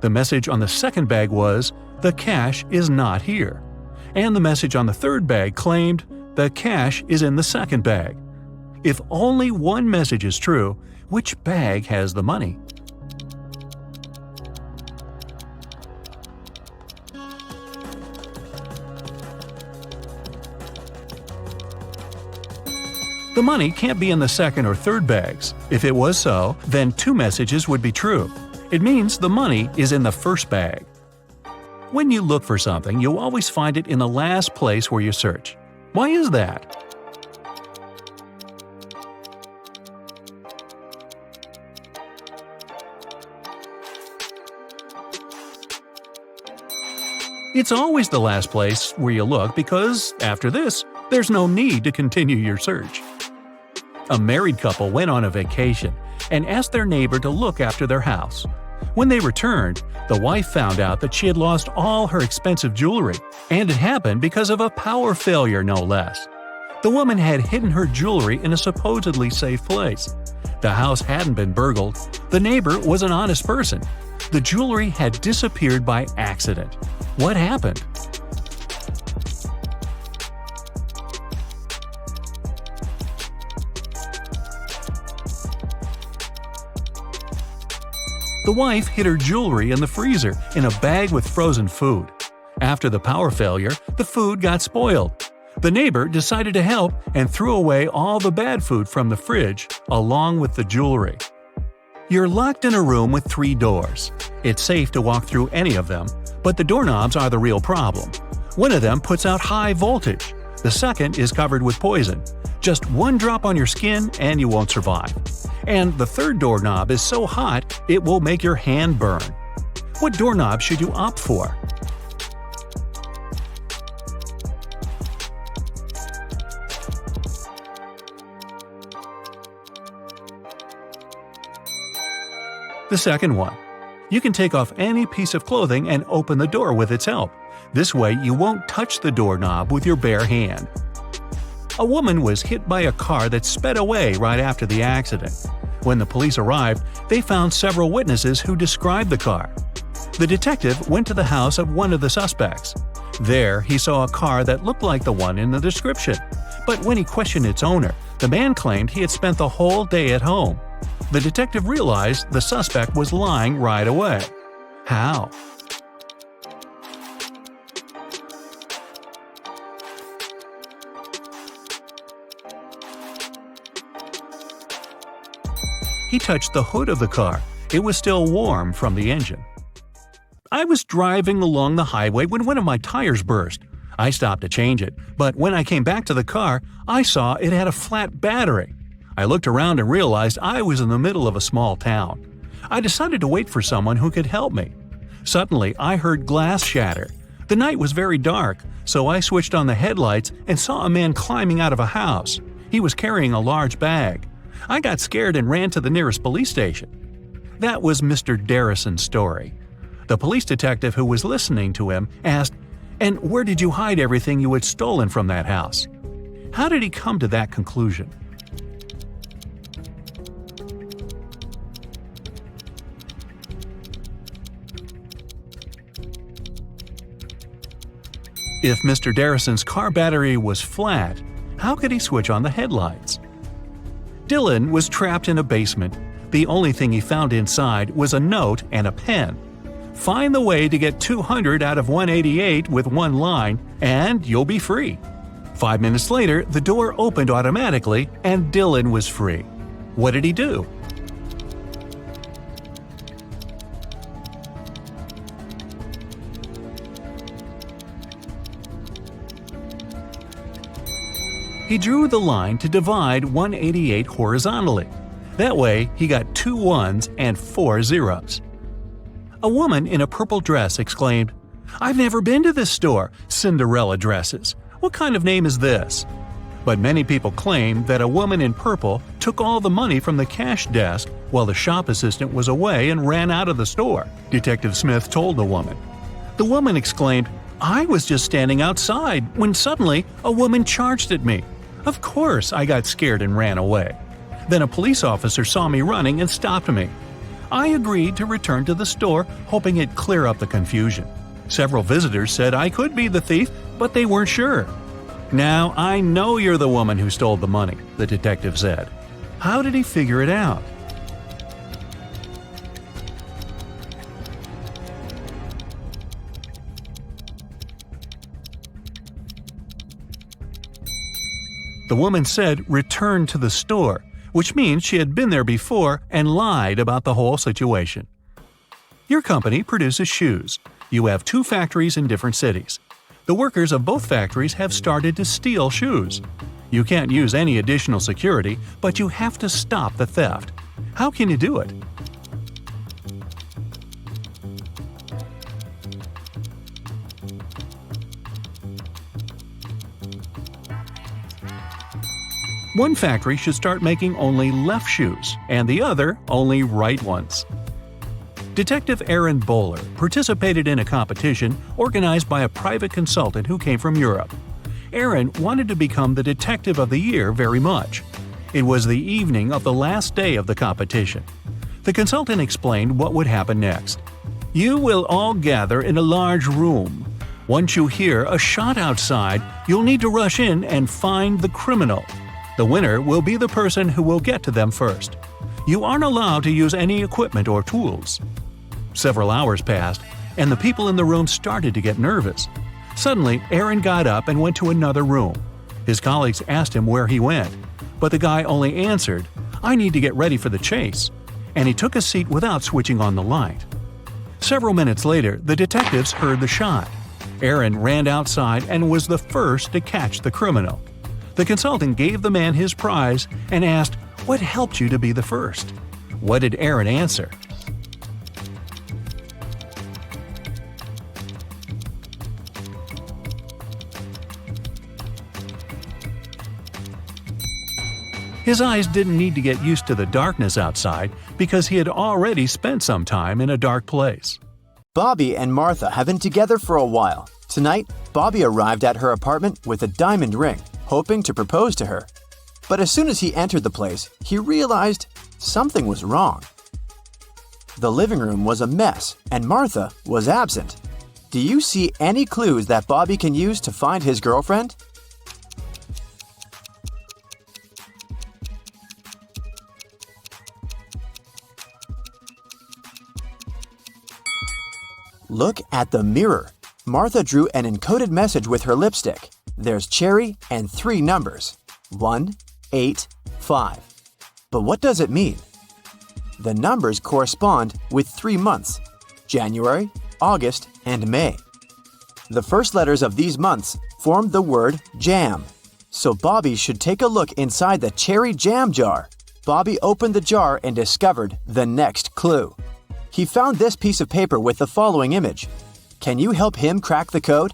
The message on the second bag was, "The cash is not here." And the message on the third bag claimed, "The cash is in the second bag." If only one message is true, which bag has the money? The money can't be in the second or third bags. If it was so, then 2 messages would be true. It means the money is in the first bag. When you look for something, you always find it in the last place where you search. Why is that? It's always the last place where you look because, after this, there's no need to continue your search. A married couple went on a vacation and asked their neighbor to look after their house. When they returned, the wife found out that she had lost all her expensive jewelry, and it happened because of a power failure, no less. The woman had hidden her jewelry in a supposedly safe place. The house hadn't been burgled. The neighbor was an honest person. The jewelry had disappeared by accident. What happened? The wife hid her jewelry in the freezer in a bag with frozen food. After the power failure, the food got spoiled. The neighbor decided to help and threw away all the bad food from the fridge, along with the jewelry. You're locked in a room with 3 doors. It's safe to walk through any of them, but the doorknobs are the real problem. One of them puts out high voltage. The second is covered with poison. Just 1 drop on your skin and you won't survive. And the third doorknob is so hot it will make your hand burn. What doorknob should you opt for? The second one. You can take off any piece of clothing and open the door with its help. This way you won't touch the doorknob with your bare hand. A woman was hit by a car that sped away right after the accident. When the police arrived, they found several witnesses who described the car. The detective went to the house of one of the suspects. There, he saw a car that looked like the one in the description. But when he questioned its owner, the man claimed he had spent the whole day at home. The detective realized the suspect was lying right away. How? He touched the hood of the car, It was still warm from the engine. I was driving along the highway when one of my tires burst. I stopped to change it, but when I came back to the car, I saw it had a flat battery. I looked around and realized I was in the middle of a small town. I decided to wait for someone who could help me. Suddenly, I heard glass shatter. The night was very dark, so I switched on the headlights and saw a man climbing out of a house. He was carrying a large bag. I got scared and ran to the nearest police station. That was Mr. Darrison's story. The police detective who was listening to him asked, "And where did you hide everything you had stolen from that house?" How did he come to that conclusion? If Mr. Darrison's car battery was flat, how could he switch on the headlights? Dylan was trapped in a basement. The only thing he found inside was a note and a pen. Find the way to get 200 out of 188 with one line, and you'll be free. 5 minutes later, the door opened automatically, and Dylan was free. What did he do? He drew the line to divide 188 horizontally. That way, he got 2 ones and 4 zeros. A woman in a purple dress exclaimed, "I've never been to this store, Cinderella dresses. What kind of name is this?" But many people claim that a woman in purple took all the money from the cash desk while the shop assistant was away and ran out of the store, Detective Smith told the woman. The woman exclaimed, "I was just standing outside when suddenly a woman charged at me. Of course, I got scared and ran away. Then a police officer saw me running and stopped me. I agreed to return to the store, hoping it'd clear up the confusion. Several visitors said I could be the thief, but they weren't sure. Now I know you're the woman who stole the money," the detective said. How did he figure it out? The woman said return to the store, which means she had been there before and lied about the whole situation. Your company produces shoes. You have 2 factories in different cities. The workers of both factories have started to steal shoes. You can't use any additional security, but you have to stop the theft. How can you do it? One factory should start making only left shoes, and the other only right ones. Detective Aaron Bowler participated in a competition organized by a private consultant who came from Europe. Aaron wanted to become the Detective of the Year very much. It was the evening of the last day of the competition. The consultant explained what would happen next. You will all gather in a large room. Once you hear a shot outside, you'll need to rush in and find the criminal. The winner will be the person who will get to them first. You aren't allowed to use any equipment or tools. Several hours passed, and the people in the room started to get nervous. Suddenly, Aaron got up and went to another room. His colleagues asked him where he went, but the guy only answered, "I need to get ready for the chase," and he took a seat without switching on the light. Several minutes later, the detectives heard the shot. Aaron ran outside and was the first to catch the criminal. The consultant gave the man his prize and asked, "What helped you to be the first?" What did Aaron answer? His eyes didn't need to get used to the darkness outside because he had already spent some time in a dark place. Bobby and Martha have been together for a while. Tonight, Bobby arrived at her apartment with a diamond ring, hoping to propose to her. But as soon as he entered the place, he realized something was wrong. The living room was a mess, and Martha was absent. Do you see any clues that Bobby can use to find his girlfriend? Look at the mirror. Martha drew an encoded message with her lipstick. There's cherry and 3 numbers, 1, 8, 5. But what does it mean? The numbers correspond with 3 months: January, August, and May. The first letters of these months formed the word jam. So Bobby should take a look inside the cherry jam jar. Bobby opened the jar and discovered the next clue. He found this piece of paper with the following image. Can you help him crack the code?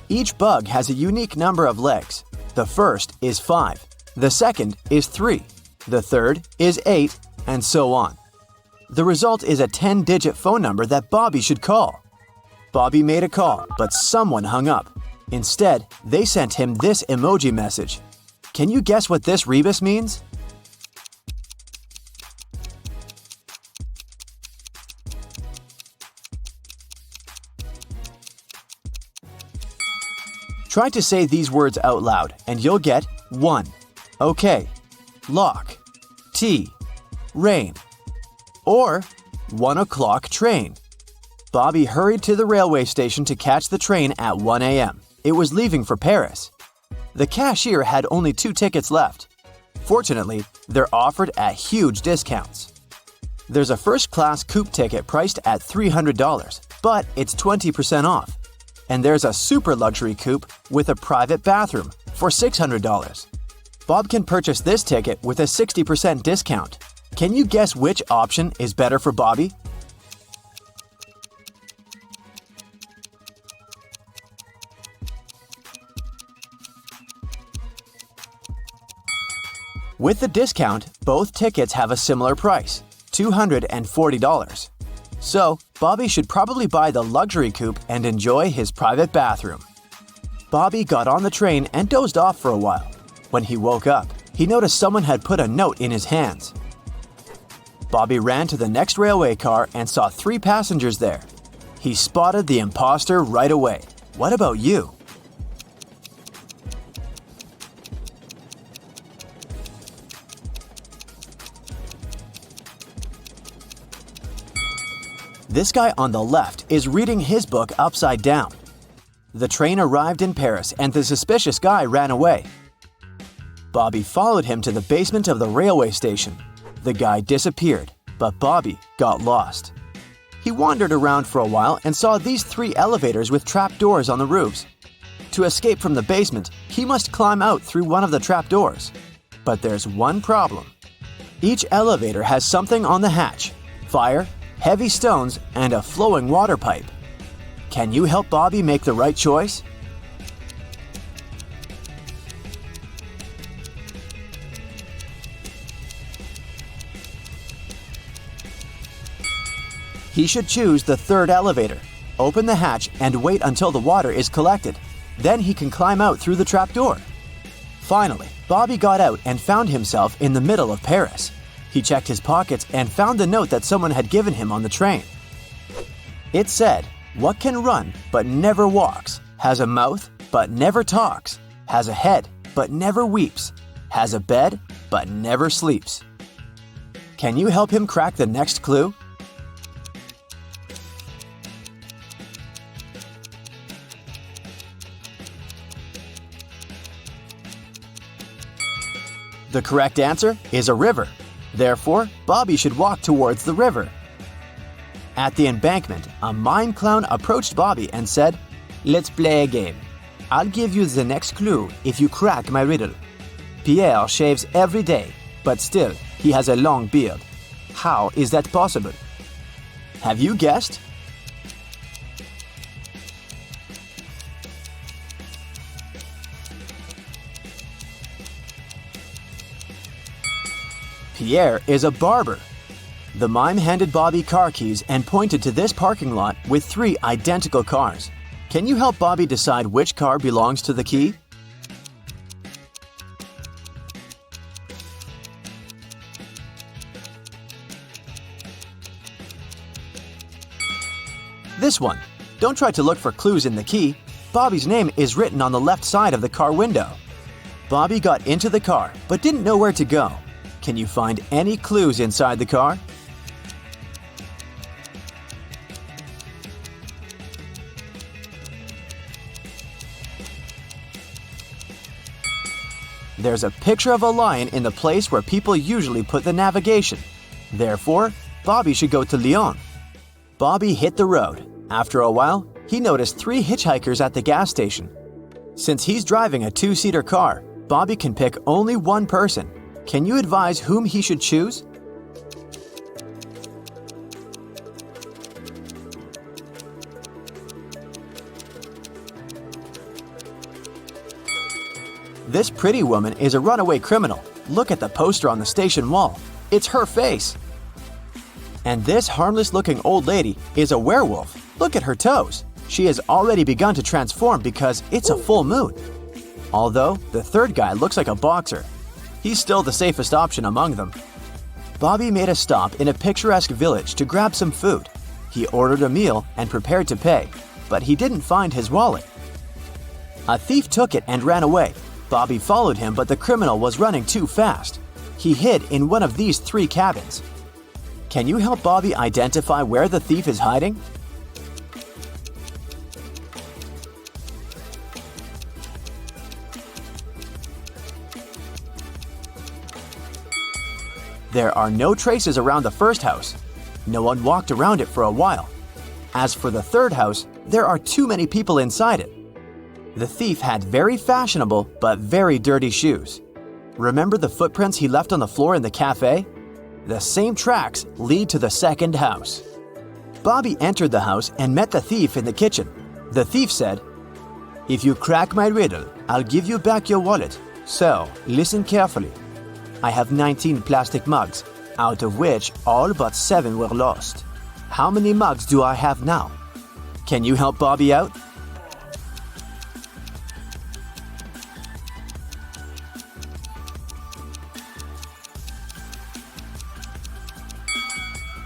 Each bug has a unique number of legs. The first is 5, the second is 3, the third is 8, and so on. The result is a 10-digit phone number that Bobby should call. Bobby made a call, but someone hung up. Instead, they sent him this emoji message. Can you guess what this rebus means? Try to say these words out loud and you'll get 1. Okay, lock, tea, rain, or 1 o'clock train. Bobby hurried to the railway station to catch the train at 1 a.m. It was leaving for Paris. The cashier had only 2 tickets left. Fortunately, they're offered at huge discounts. There's a first-class coupe ticket priced at $300, but it's 20% off. And there's a super luxury coupe with a private bathroom for $600. Bob can purchase this ticket with a 60% discount. Can you guess which option is better for Bobby? With the discount, both tickets have a similar price, $240. So, Bobby should probably buy the luxury coupe and enjoy his private bathroom. Bobby got on the train and dozed off for a while. When he woke up, he noticed someone had put a note in his hands. Bobby ran to the next railway car and saw 3 passengers there. He spotted the imposter right away. What about you? This guy on the left is reading his book upside down. The train arrived in Paris and the suspicious guy ran away. Bobby followed him to the basement of the railway station. The guy disappeared, but Bobby got lost. He wandered around for a while and saw these 3 elevators with trapdoors on the roofs. To escape from the basement, he must climb out through one of the trapdoors. But there's one problem. Each elevator has something on the hatch: fire, heavy stones, and a flowing water pipe. Can you help Bobby make the right choice? He should choose the 3rd elevator, open the hatch, and wait until the water is collected. Then he can climb out through the trapdoor. Finally, Bobby got out and found himself in the middle of Paris. He checked his pockets and found the note that someone had given him on the train. It said, "What can run but never walks, has a mouth but never talks, has a head but never weeps, has a bed but never sleeps." Can you help him crack the next clue? The correct answer is a river. Therefore, Bobby should walk towards the river. At the embankment, a mime clown approached Bobby and said, "Let's play a game. I'll give you the next clue if you crack my riddle. Pierre shaves every day, but still, he has a long beard. How is that possible?" Have you guessed? Pierre is a barber. The mime handed Bobby car keys and pointed to this parking lot with 3 identical cars. Can you help Bobby decide which car belongs to the key? This one. Don't try to look for clues in the key. Bobby's name is written on the left side of the car window. Bobby got into the car but didn't know where to go. Can you find any clues inside the car? There's a picture of a lion in the place where people usually put the navigation. Therefore, Bobby should go to Lyon. Bobby hit the road. After a while, he noticed 3 hitchhikers at the gas station. Since he's driving a 2-seater car, Bobby can pick only one person. Can you advise whom he should choose? This pretty woman is a runaway criminal. Look at the poster on the station wall. It's her face. And this harmless-looking old lady is a werewolf. Look at her toes. She has already begun to transform because it's a full moon. Although, the third guy looks like a boxer. He's still the safest option among them. Bobby made a stop in a picturesque village to grab some food. He ordered a meal and prepared to pay, but he didn't find his wallet. A thief took it and ran away. Bobby followed him, but the criminal was running too fast. He hid in one of these 3 cabins. Can you help Bobby identify where the thief is hiding? There are no traces around the first house. No one walked around it for a while. As for the third house, there are too many people inside it. The thief had very fashionable but very dirty shoes. Remember the footprints he left on the floor in the cafe? The same tracks lead to the second house. Bobby entered the house and met the thief in the kitchen. The thief said, "If you crack my riddle, I'll give you back your wallet. So, listen carefully. I have 19 plastic mugs, out of which all but 7 were lost. How many mugs do I have now? Can you help Bobby out?"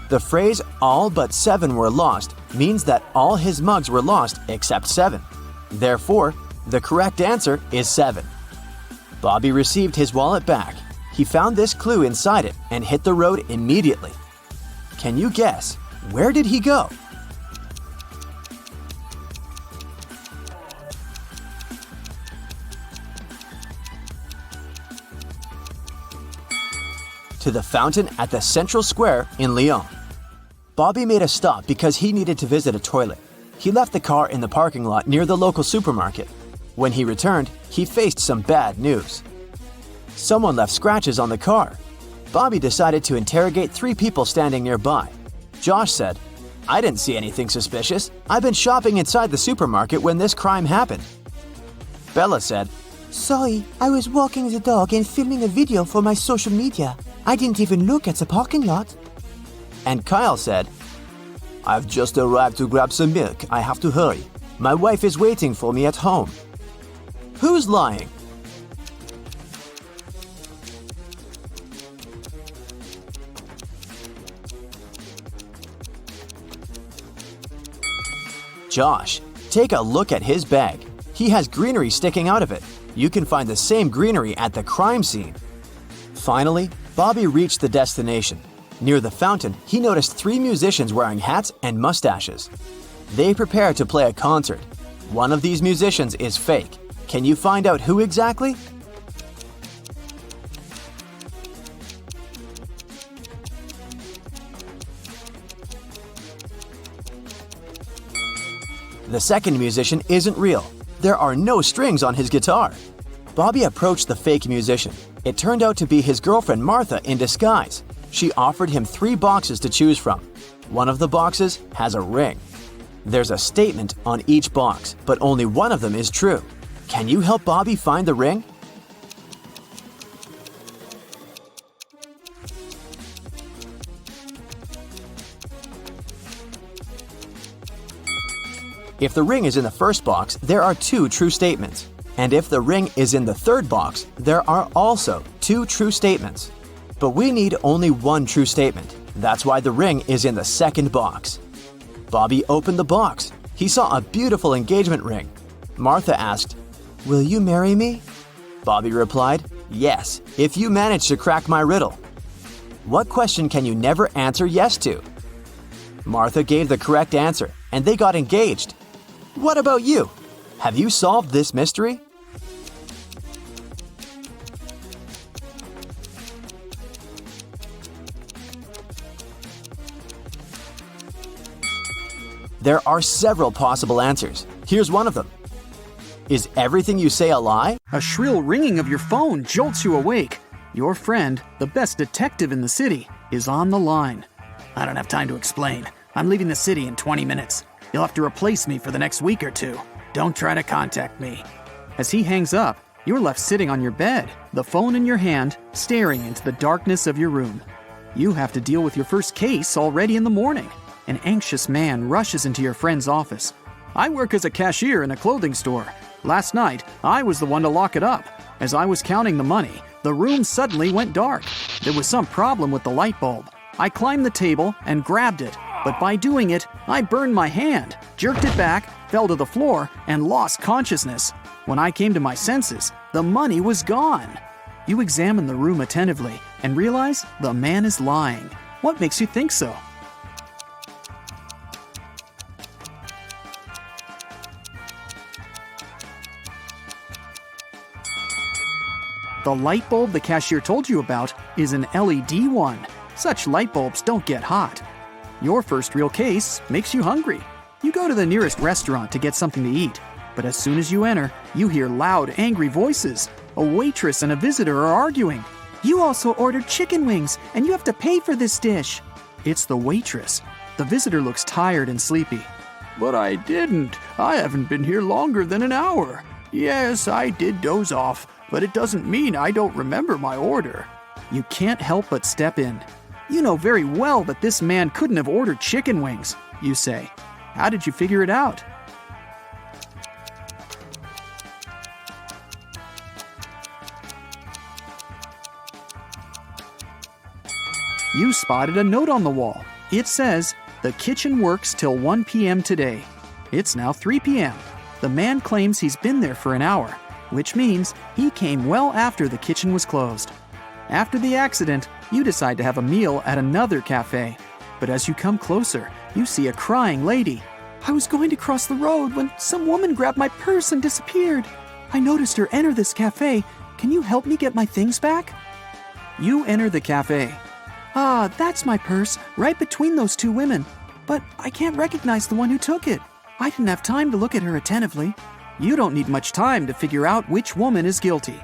The phrase "all but 7 were lost" means that all his mugs were lost except 7. Therefore, the correct answer is 7. Bobby received his wallet back. He found this clue inside it and hit the road immediately. Can you guess, where did he go? To the fountain at the central square in Lyon. Bobby made a stop because he needed to visit a toilet. He left the car in the parking lot near the local supermarket. When he returned, he faced some bad news. Someone left scratches on the car. Bobby decided to interrogate 3 people standing nearby. Josh said, "I didn't see anything suspicious. I've been shopping inside the supermarket when this crime happened." Bella said, "Sorry, I was walking the dog and filming a video for my social media. I didn't even look at the parking lot." And Kyle said, "I've just arrived to grab some milk. I have to hurry. My wife is waiting for me at home." Who's lying? Josh. Take a look at his bag. He has greenery sticking out of it. You can find the same greenery at the crime scene. Finally, Bobby reached the destination. Near the fountain, he noticed 3 musicians wearing hats and mustaches. They prepare to play a concert. One of these musicians is fake. Can you find out who exactly? The second musician isn't real. There are no strings on his guitar. Bobby approached the fake musician. It turned out to be his girlfriend Martha in disguise. She offered him 3 boxes to choose from. One of the boxes has a ring. There's a statement on each box, but only one of them is true. Can you help Bobby find the ring? If the ring is in the first box, there are 2 true statements. And if the ring is in the third box, there are also 2 true statements. But we need only 1 true statement. That's why the ring is in the second box. Bobby opened the box. He saw a beautiful engagement ring. Martha asked, "Will you marry me?" Bobby replied, "Yes, if you manage to crack my riddle." What question can you never answer yes to? Martha gave the correct answer, and they got engaged. What about you? Have you solved this mystery? There are several possible answers. Here's one of them. Is everything you say a lie? A shrill ringing of your phone jolts you awake. Your friend, the best detective in the city, is on the line. I don't have time to explain. I'm leaving the city in 20 minutes. You'll have to replace me for the next week or two. Don't try to contact me. As he hangs up, you're left sitting on your bed, the phone in your hand, staring into the darkness of your room. You have to deal with your first case already in the morning. An anxious man rushes into your friend's office. I work as a cashier in a clothing store. Last night, I was the one to lock it up. As I was counting the money, the room suddenly went dark. There was some problem with the light bulb. I climbed the table and grabbed it, but by doing it, I burned my hand, jerked it back, fell to the floor, and lost consciousness. When I came to my senses, the money was gone. You examine the room attentively and realize the man is lying. What makes you think so? The light bulb the cashier told you about is an LED one. Such light bulbs don't get hot. Your first real case makes you hungry. You go to the nearest restaurant to get something to eat. But as soon as you enter, you hear loud, angry voices. A waitress and a visitor are arguing. You also ordered chicken wings, and you have to pay for this dish. It's the waitress. The visitor looks tired and sleepy. But I didn't. I haven't been here longer than an hour. Yes, I did doze off, but it doesn't mean I don't remember my order. You can't help but step in. You know very well that this man couldn't have ordered chicken wings, you say. How did you figure it out? You spotted a note on the wall. It says, "The kitchen works till 1 p.m. today." It's now 3 p.m. The man claims he's been there for an hour, which means he came well after the kitchen was closed. After the accident, you decide to have a meal at another cafe. But as you come closer, you see a crying lady. I was going to cross the road when some woman grabbed my purse and disappeared. I noticed her enter this cafe. Can you help me get my things back? You enter the cafe. Ah, that's my purse, right between those two women. But I can't recognize the one who took it. I didn't have time to look at her attentively. You don't need much time to figure out which woman is guilty.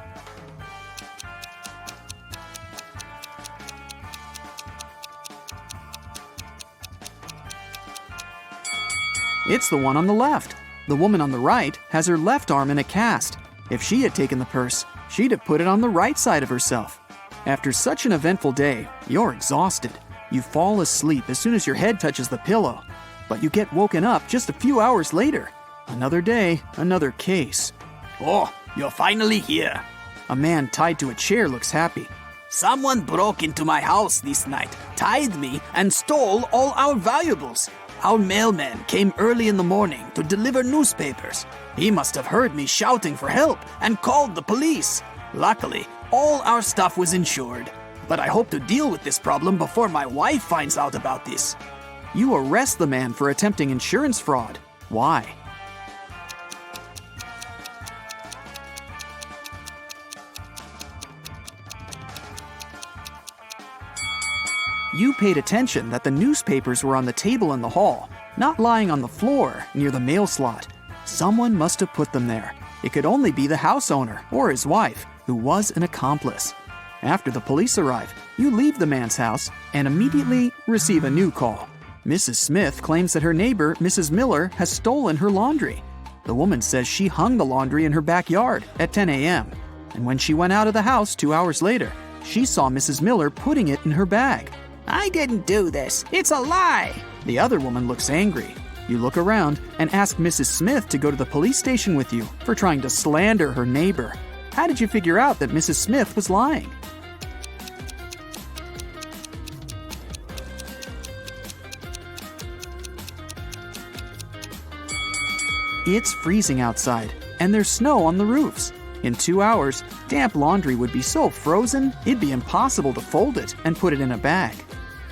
It's the one on the left. The woman on the right has her left arm in a cast. If she had taken the purse, she'd have put it on the right side of herself. After such an eventful day, you're exhausted. You fall asleep as soon as your head touches the pillow. But you get woken up just a few hours later. Another day, another case. Oh, you're finally here. A man tied to a chair looks happy. Someone broke into my house this night, tied me, and stole all our valuables. Our mailman came early in the morning to deliver newspapers. He must have heard me shouting for help and called the police. Luckily, all our stuff was insured. But I hope to deal with this problem before my wife finds out about this. You arrest the man for attempting insurance fraud. Why? You paid attention that the newspapers were on the table in the hall, not lying on the floor near the mail slot. Someone must have put them there. It could only be the house owner or his wife, who was an accomplice. After the police arrive, you leave the man's house and immediately receive a new call. Mrs. Smith claims that her neighbor, Mrs. Miller, has stolen her laundry. The woman says she hung the laundry in her backyard at 10 a.m. And when she went out of the house 2 hours later, she saw Mrs. Miller putting it in her bag. I didn't do this. It's a lie. The other woman looks angry. You look around and ask Mrs. Smith to go to the police station with you for trying to slander her neighbor. How did you figure out that Mrs. Smith was lying? It's freezing outside, and there's snow on the roofs. In 2 hours, damp laundry would be so frozen, it'd be impossible to fold it and put it in a bag.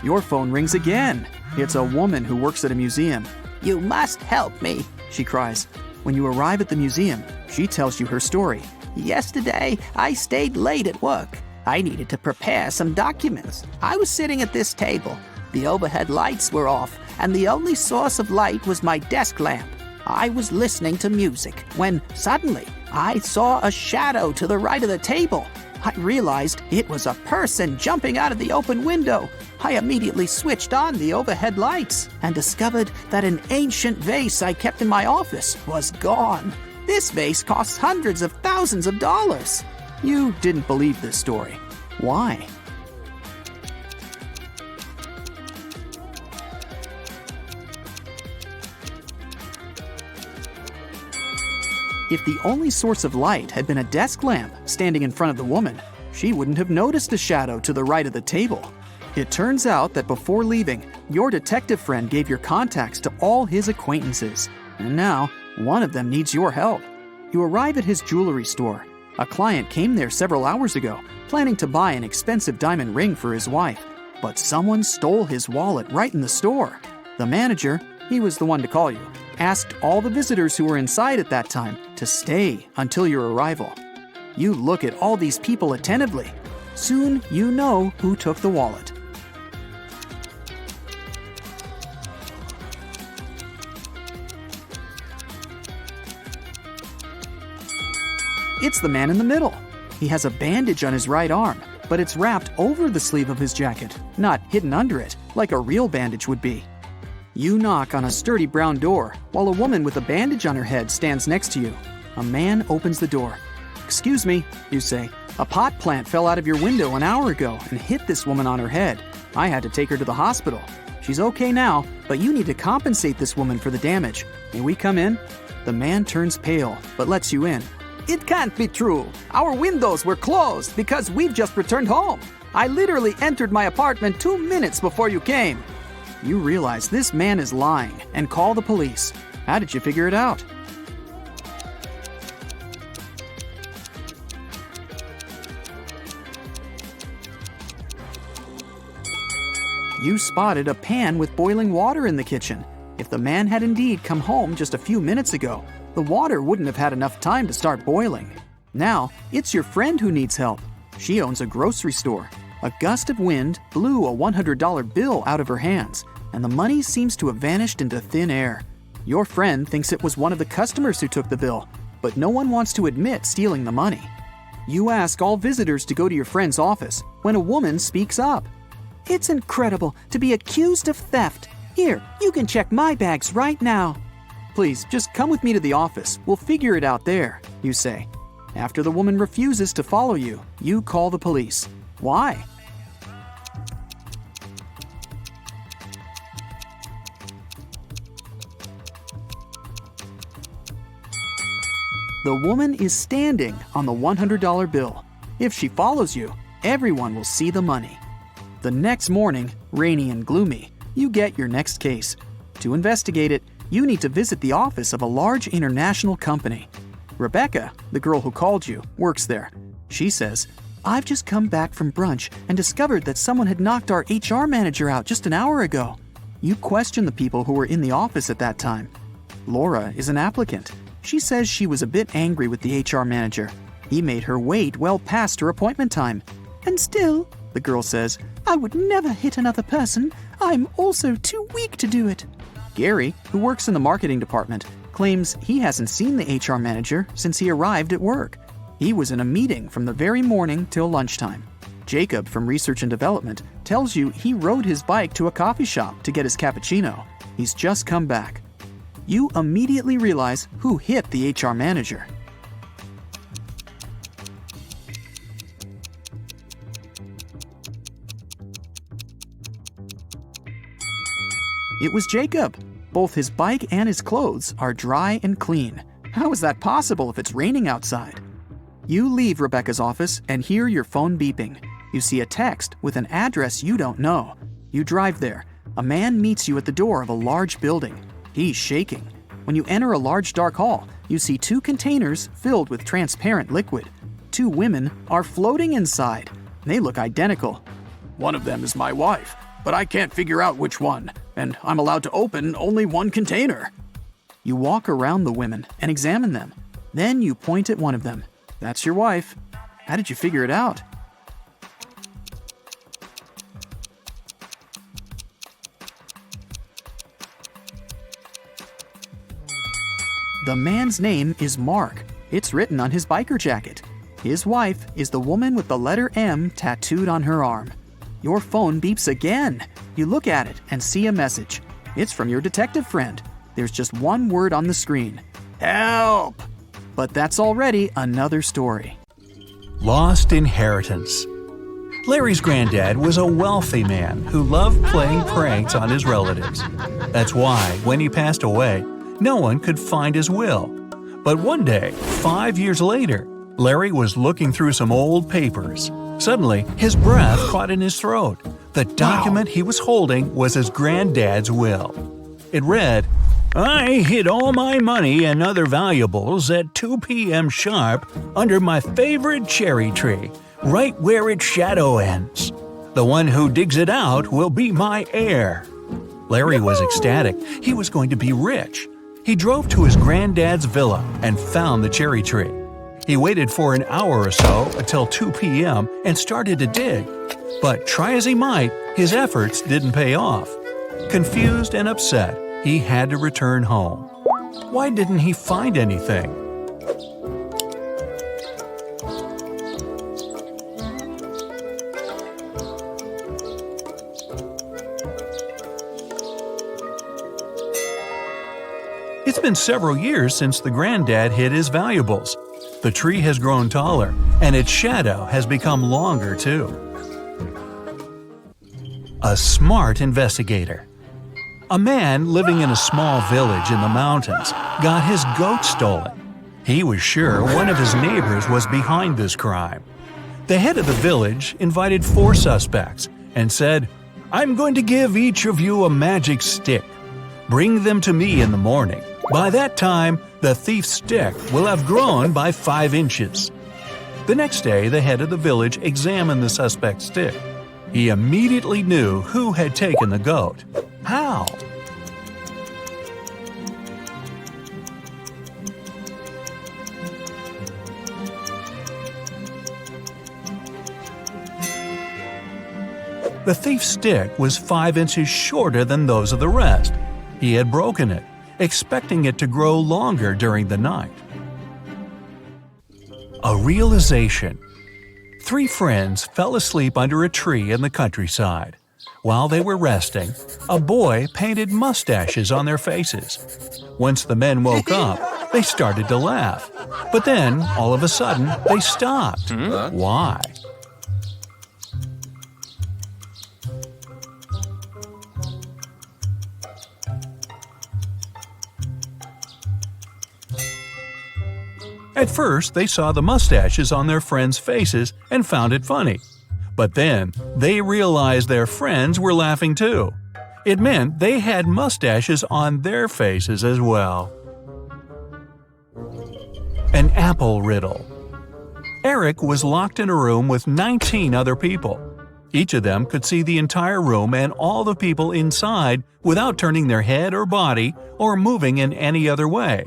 Your phone rings again. It's a woman who works at a museum. You must help me, she cries. When you arrive at the museum, she tells you her story. Yesterday, I stayed late at work. I needed to prepare some documents. I was sitting at this table. The overhead lights were off, and the only source of light was my desk lamp. I was listening to music when suddenly I saw a shadow to the right of the table. I realized it was a person jumping out of the open window. I immediately switched on the overhead lights and discovered that an ancient vase I kept in my office was gone. This vase costs hundreds of thousands of dollars. You didn't believe this story. Why? If the only source of light had been a desk lamp standing in front of the woman, she wouldn't have noticed a shadow to the right of the table. It turns out that before leaving, your detective friend gave your contacts to all his acquaintances. And now, one of them needs your help. You arrive at his jewelry store. A client came there several hours ago, planning to buy an expensive diamond ring for his wife. But someone stole his wallet right in the store. The manager, he was the one to call you, asked all the visitors who were inside at that time to stay until your arrival. You look at all these people attentively. Soon you know who took the wallet. It's the man in the middle. He has a bandage on his right arm, but it's wrapped over the sleeve of his jacket, not hidden under it, like a real bandage would be. You knock on a sturdy brown door, while a woman with a bandage on her head stands next to you. A man opens the door. "Excuse me," you say. "A pot plant fell out of your window an hour ago and hit this woman on her head. I had to take her to the hospital. She's okay now, but you need to compensate this woman for the damage. May we come in?" The man turns pale, but lets you in. It can't be true. Our windows were closed because we've just returned home. I literally entered my apartment 2 minutes before you came. You realize this man is lying and call the police. How did you figure it out? You spotted a pan with boiling water in the kitchen. If the man had indeed come home just a few minutes ago, the water wouldn't have had enough time to start boiling. Now, it's your friend who needs help. She owns a grocery store. A gust of wind blew a $100 bill out of her hands, and the money seems to have vanished into thin air. Your friend thinks it was one of the customers who took the bill, but no one wants to admit stealing the money. You ask all visitors to go to your friend's office when a woman speaks up. It's incredible to be accused of theft. Here, you can check my bags right now. "Please, just come with me to the office. We'll figure it out there," you say. After the woman refuses to follow you, you call the police. Why? The woman is standing on the $100 bill. If she follows you, everyone will see the money. The next morning, rainy and gloomy, you get your next case. To investigate it, you need to visit the office of a large international company. Rebecca, the girl who called you, works there. She says, "I've just come back from brunch and discovered that someone had knocked our HR manager out just an hour ago." You question the people who were in the office at that time. Laura is an applicant. She says she was a bit angry with the HR manager. He made her wait well past her appointment time. And still, the girl says, I would never hit another person. I'm also too weak to do it. Gary, who works in the marketing department, claims he hasn't seen the HR manager since he arrived at work. He was in a meeting from the very morning till lunchtime. Jacob from Research and Development tells you he rode his bike to a coffee shop to get his cappuccino. He's just come back. You immediately realize who hit the HR manager. It was Jacob. Both his bike and his clothes are dry and clean. How is that possible if it's raining outside? You leave Rebecca's office and hear your phone beeping. You see a text with an address you don't know. You drive there. A man meets you at the door of a large building. He's shaking. When you enter a large dark hall, you see 2 containers filled with transparent liquid. 2 women are floating inside. They look identical. "One of them is my wife, but I can't figure out which one, and I'm allowed to open only one container." You walk around the women and examine them. Then you point at one of them. That's your wife. How did you figure it out? The man's name is Mark. It's written on his biker jacket. His wife is the woman with the letter M tattooed on her arm. Your phone beeps again. You look at it and see a message. It's from your detective friend. There's just one word on the screen. Help! But that's already another story. Lost inheritance. Larry's granddad was a wealthy man who loved playing pranks on his relatives. That's why, when he passed away, no one could find his will. But one day, 5 years later, Larry was looking through some old papers. Suddenly, his breath caught in his throat. The document he was holding was his granddad's will. It read, "I hid all my money and other valuables at 2 p.m. sharp under my favorite cherry tree, right where its shadow ends. The one who digs it out will be my heir." Larry was ecstatic. He was going to be rich. He drove to his granddad's villa and found the cherry tree. He waited for an hour or so until 2 p.m. and started to dig. But try as he might, his efforts didn't pay off. Confused and upset, he had to return home. Why didn't he find anything? It's been several years since the granddad hid his valuables. The tree has grown taller, and its shadow has become longer too. A smart investigator. A man living in a small village in the mountains got his goat stolen. He was sure one of his neighbors was behind this crime. The head of the village invited 4 suspects and said, "I'm going to give each of you a magic stick. Bring them to me in the morning. By that time, the thief's stick will have grown by 5 inches." The next day, the head of the village examined the suspect's stick. He immediately knew who had taken the goat. How? The thief's stick was 5 inches shorter than those of the rest. He had broken it, expecting it to grow longer during the night. A realization. 3 friends fell asleep under a tree in the countryside. While they were resting, a boy painted mustaches on their faces. Once the men woke up, they started to laugh. But then, all of a sudden, they stopped. Why? At first, they saw the mustaches on their friends' faces and found it funny. But then, they realized their friends were laughing too. It meant they had mustaches on their faces as well. An apple riddle. Eric was locked in a room with 19 other people. Each of them could see the entire room and all the people inside without turning their head or body or moving in any other way.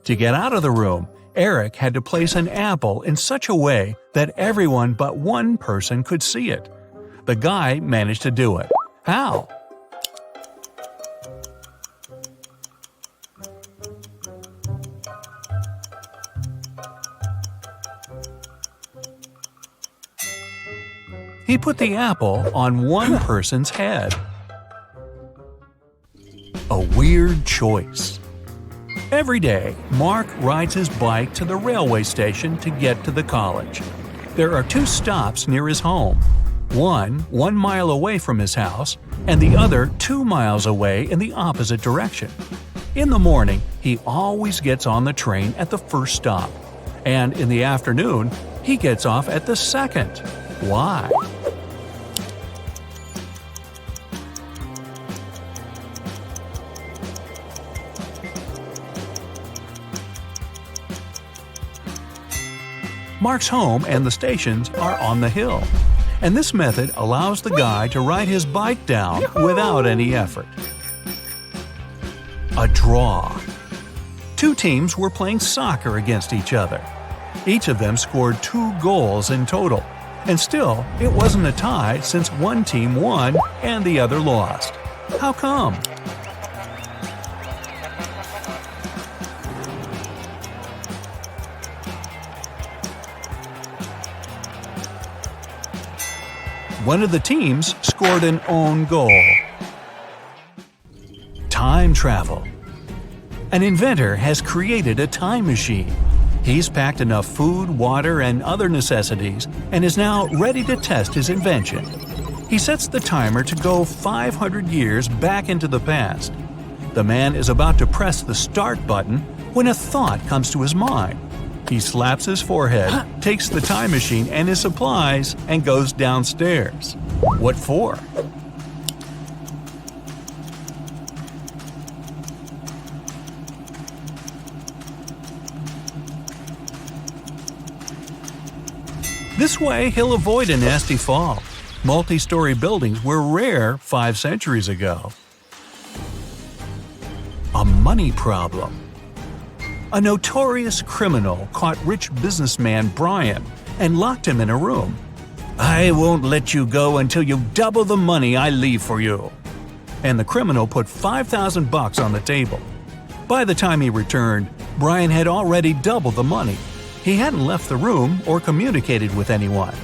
To get out of the room, Eric had to place an apple in such a way that everyone but one person could see it. The guy managed to do it. How? He put the apple on one person's head. A weird choice. Every day, Mark rides his bike to the railway station to get to the college. There are 2 stops near his home. One 1 mile away from his house, and the other 2 miles away in the opposite direction. In the morning, he always gets on the train at the first stop. And in the afternoon, he gets off at the second. Why? Mark's home and the stations are on the hill, and this method allows the guy to ride his bike down without any effort. A draw. 2 teams were playing soccer against each other. Each of them scored 2 goals in total, and still it wasn't a tie since one team won and the other lost. How come? One of the teams scored an own goal. Time travel. An inventor has created a time machine. He's packed enough food, water, and other necessities and is now ready to test his invention. He sets the timer to go 500 years back into the past. The man is about to press the start button when a thought comes to his mind. He slaps his forehead, takes the time machine and his supplies, and goes downstairs. What for? This way, he'll avoid a nasty fall. Multi-story buildings were rare 5 centuries ago. A money problem. A notorious criminal caught rich businessman Brian and locked him in a room. "I won't let you go until you double the money I leave for you." And the criminal put $5,000 on the table. By the time he returned, Brian had already doubled the money. He hadn't left the room or communicated with anyone.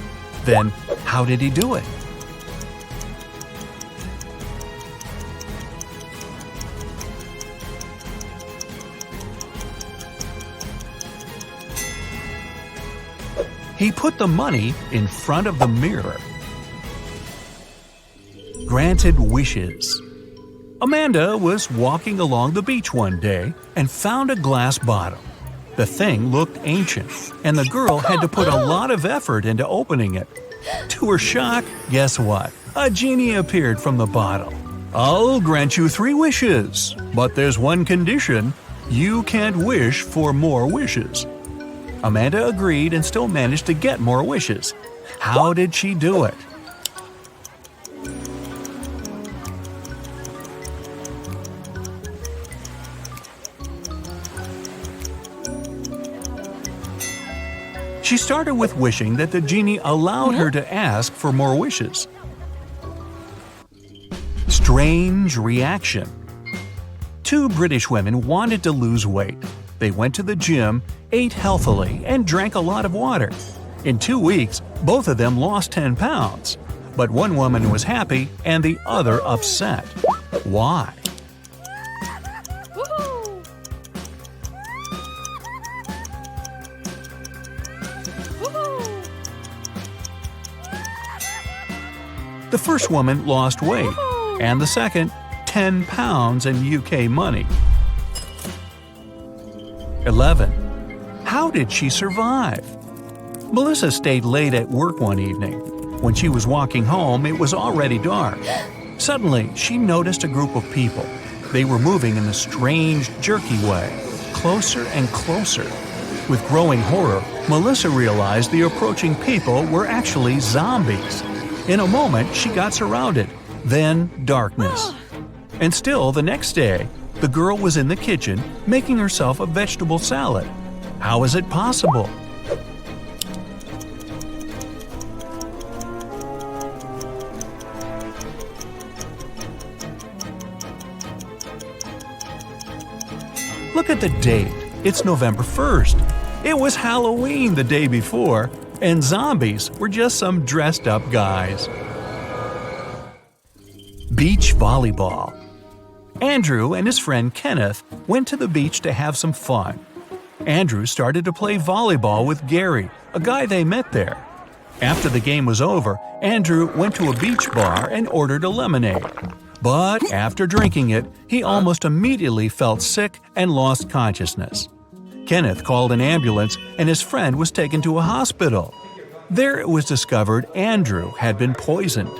Then, how did he do it? He put the money in front of the mirror. Granted wishes. Amanda was walking along the beach one day and found a glass bottle. The thing looked ancient, and the girl had to put a lot of effort into opening it. To her shock, guess what? A genie appeared from the bottle. "I'll grant you 3 wishes, but there's one condition. You can't wish for more wishes." Amanda agreed and still managed to get more wishes. How did she do it? She started with wishing that the genie allowed her to ask for more wishes. Strange reaction. 2 British women wanted to lose weight. They went to the gym, ate healthily, and drank a lot of water. In 2 weeks, both of them lost 10 pounds. But one woman was happy and the other upset. Why? The first woman lost weight, and the second, 10 pounds in UK money. 11. How did she survive? Melissa stayed late at work one evening. When she was walking home, it was already dark. Suddenly, she noticed a group of people. They were moving in a strange, jerky way, closer and closer. With growing horror, Melissa realized the approaching people were actually zombies. In a moment, she got surrounded. Then, darkness. And still, the next day, the girl was in the kitchen making herself a vegetable salad. How is it possible? Look at the date. It's November 1st. It was Halloween the day before, and zombies were just some dressed-up guys. Beach volleyball. Andrew and his friend Kenneth went to the beach to have some fun. Andrew started to play volleyball with Gary, a guy they met there. After the game was over, Andrew went to a beach bar and ordered a lemonade. But after drinking it, he almost immediately felt sick and lost consciousness. Kenneth called an ambulance and his friend was taken to a hospital. There it was discovered Andrew had been poisoned.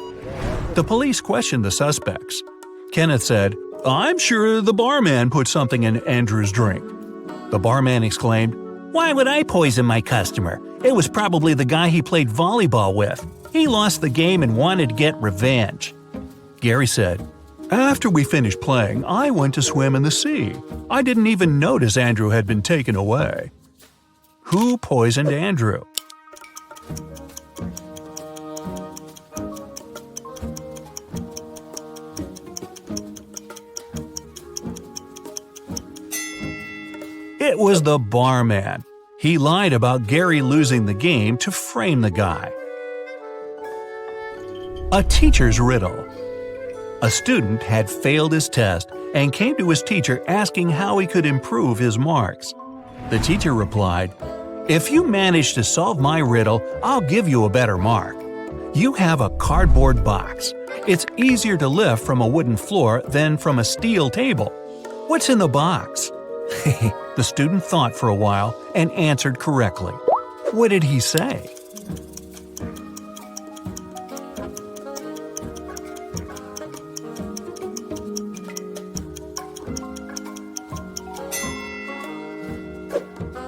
The police questioned the suspects. Kenneth said, "I'm sure the barman put something in Andrew's drink." The barman exclaimed, "Why would I poison my customer? It was probably the guy he played volleyball with. He lost the game and wanted to get revenge." Gary said, "After we finished playing, I went to swim in the sea. I didn't even notice Andrew had been taken away." Who poisoned Andrew? It was the barman. He lied about Gary losing the game to frame the guy. A teacher's riddle. A student had failed his test and came to his teacher asking how he could improve his marks. The teacher replied, "If you manage to solve my riddle, I'll give you a better mark. You have a cardboard box. It's easier to lift from a wooden floor than from a steel table. What's in the box?" The student thought for a while and answered correctly. What did he say?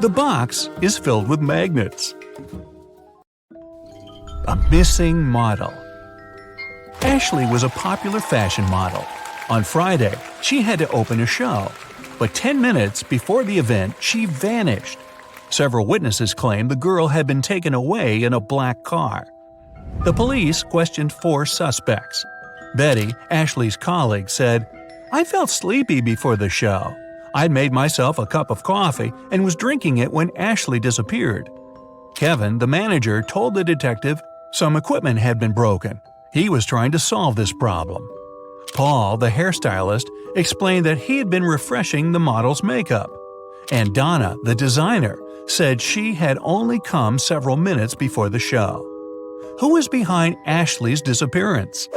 The box is filled with magnets. A missing model. Ashley was a popular fashion model. On Friday, she had to open a show, but 10 minutes before the event, she vanished. Several witnesses claimed the girl had been taken away in a black car. The police questioned 4 suspects. Betty, Ashley's colleague, said, "I felt sleepy before the show. I'd made myself a cup of coffee and was drinking it when Ashley disappeared." Kevin, the manager, told the detective some equipment had been broken. He was trying to solve this problem. Paul, the hairstylist, explained that he had been refreshing the model's makeup. And Donna, the designer, said she had only come several minutes before the show. Who was behind Ashley's disappearance?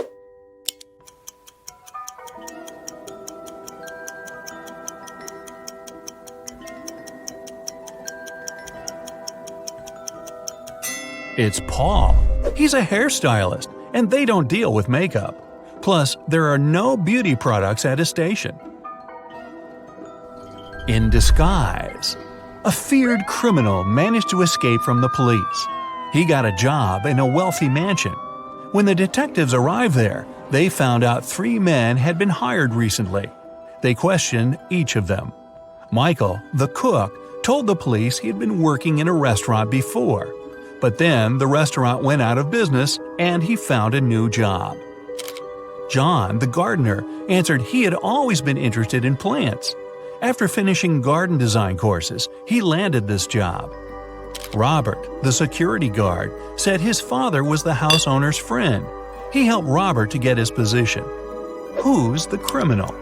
It's Paul. He's a hairstylist, and they don't deal with makeup. Plus, there are no beauty products at his station. In disguise. A feared criminal managed to escape from the police. He got a job in a wealthy mansion. When the detectives arrived there, they found out 3 men had been hired recently. They questioned each of them. Michael, the cook, told the police he had been working in a restaurant before. But then the restaurant went out of business and he found a new job. John, the gardener, answered he had always been interested in plants. After finishing garden design courses, he landed this job. Robert, the security guard, said his father was the house owner's friend. He helped Robert to get his position. Who's the criminal?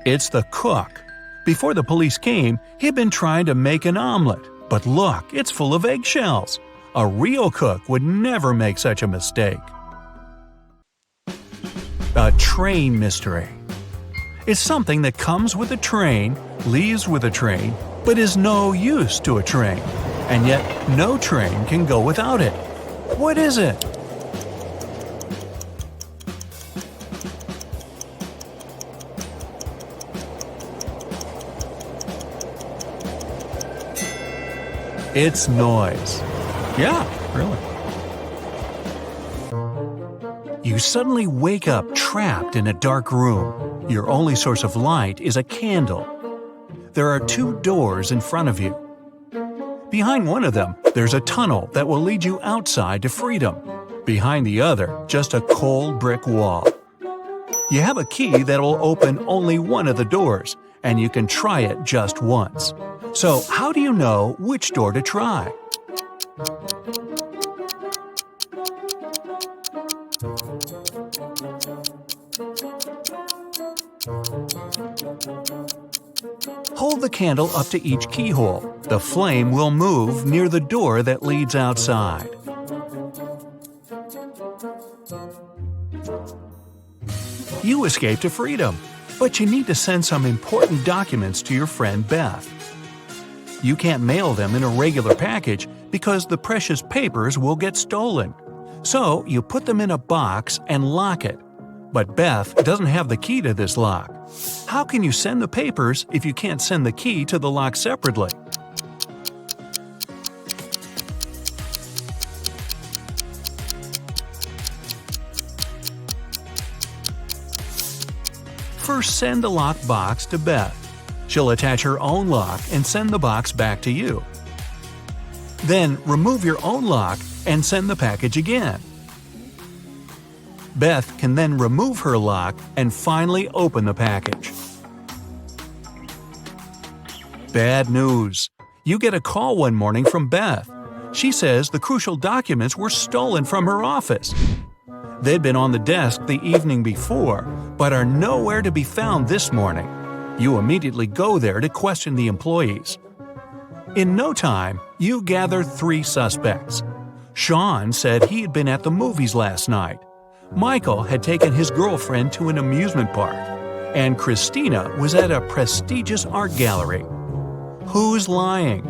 It's the cook. Before the police came, he'd been trying to make an omelet. But look, it's full of eggshells. A real cook would never make such a mistake. A train mystery. It's something that comes with a train, leaves with a train, but is no use to a train. And yet, no train can go without it. What is it? It's noise. Yeah, really. You suddenly wake up trapped in a dark room. Your only source of light is a candle. There are 2 doors in front of you. Behind one of them, there's a tunnel that will lead you outside to freedom. Behind the other, just a cold brick wall. You have a key that will open only one of the doors, and you can try it just once. So, how do you know which door to try? Hold the candle up to each keyhole. The flame will move near the door that leads outside. You escape to freedom, but you need to send some important documents to your friend Beth. You can't mail them in a regular package because the precious papers will get stolen. So you put them in a box and lock it. But Beth doesn't have the key to this lock. How can you send the papers if you can't send the key to the lock separately? First, send the locked box to Beth. She'll attach her own lock and send the box back to you. Then remove your own lock and send the package again. Beth can then remove her lock and finally open the package. Bad news. You get a call one morning from Beth. She says the crucial documents were stolen from her office. They'd been on the desk the evening before, but are nowhere to be found this morning. You immediately go there to question the employees. In no time, you gather 3 suspects. Sean said he had been at the movies last night. Michael had taken his girlfriend to an amusement park. And Christina was at a prestigious art gallery. Who's lying?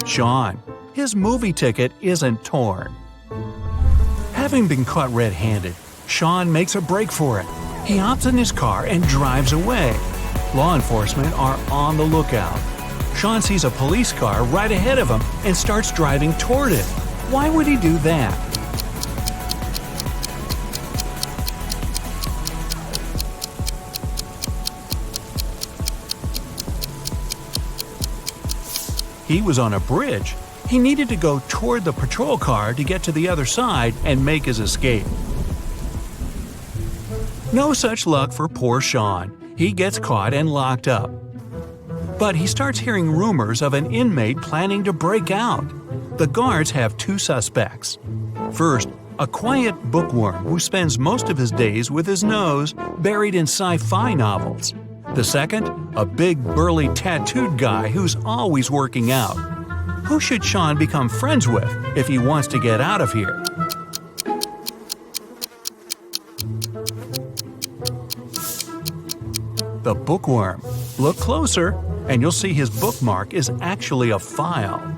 Sean. His movie ticket isn't torn. Having been caught red-handed, Sean makes a break for it. He hops in his car and drives away. Law enforcement are on the lookout. Sean sees a police car right ahead of him and starts driving toward it. Why would he do that? He was on a bridge. He needed to go toward the patrol car to get to the other side and make his escape. No such luck for poor Sean. He gets caught and locked up. But he starts hearing rumors of an inmate planning to break out. The guards have 2 suspects. First, a quiet bookworm who spends most of his days with his nose buried in sci-fi novels. The second, a big burly tattooed guy who's always working out. Who should Sean become friends with if he wants to get out of here? The bookworm. Look closer, and you'll see his bookmark is actually a file.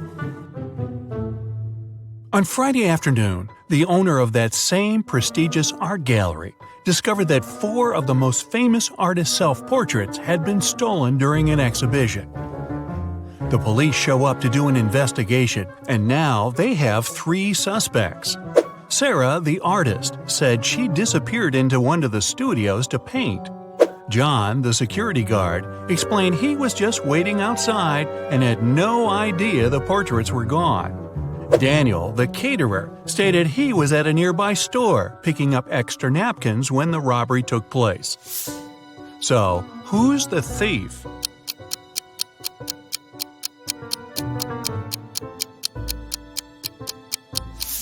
On Friday afternoon, the owner of that same prestigious art gallery discovered that 4 of the most famous artists' self-portraits had been stolen during an exhibition. The police show up to do an investigation, and now they have 3 suspects. Sarah, the artist, said she disappeared into one of the studios to paint. John, the security guard, explained he was just waiting outside and had no idea the portraits were gone. Daniel, the caterer, stated he was at a nearby store picking up extra napkins when the robbery took place. So, who's the thief?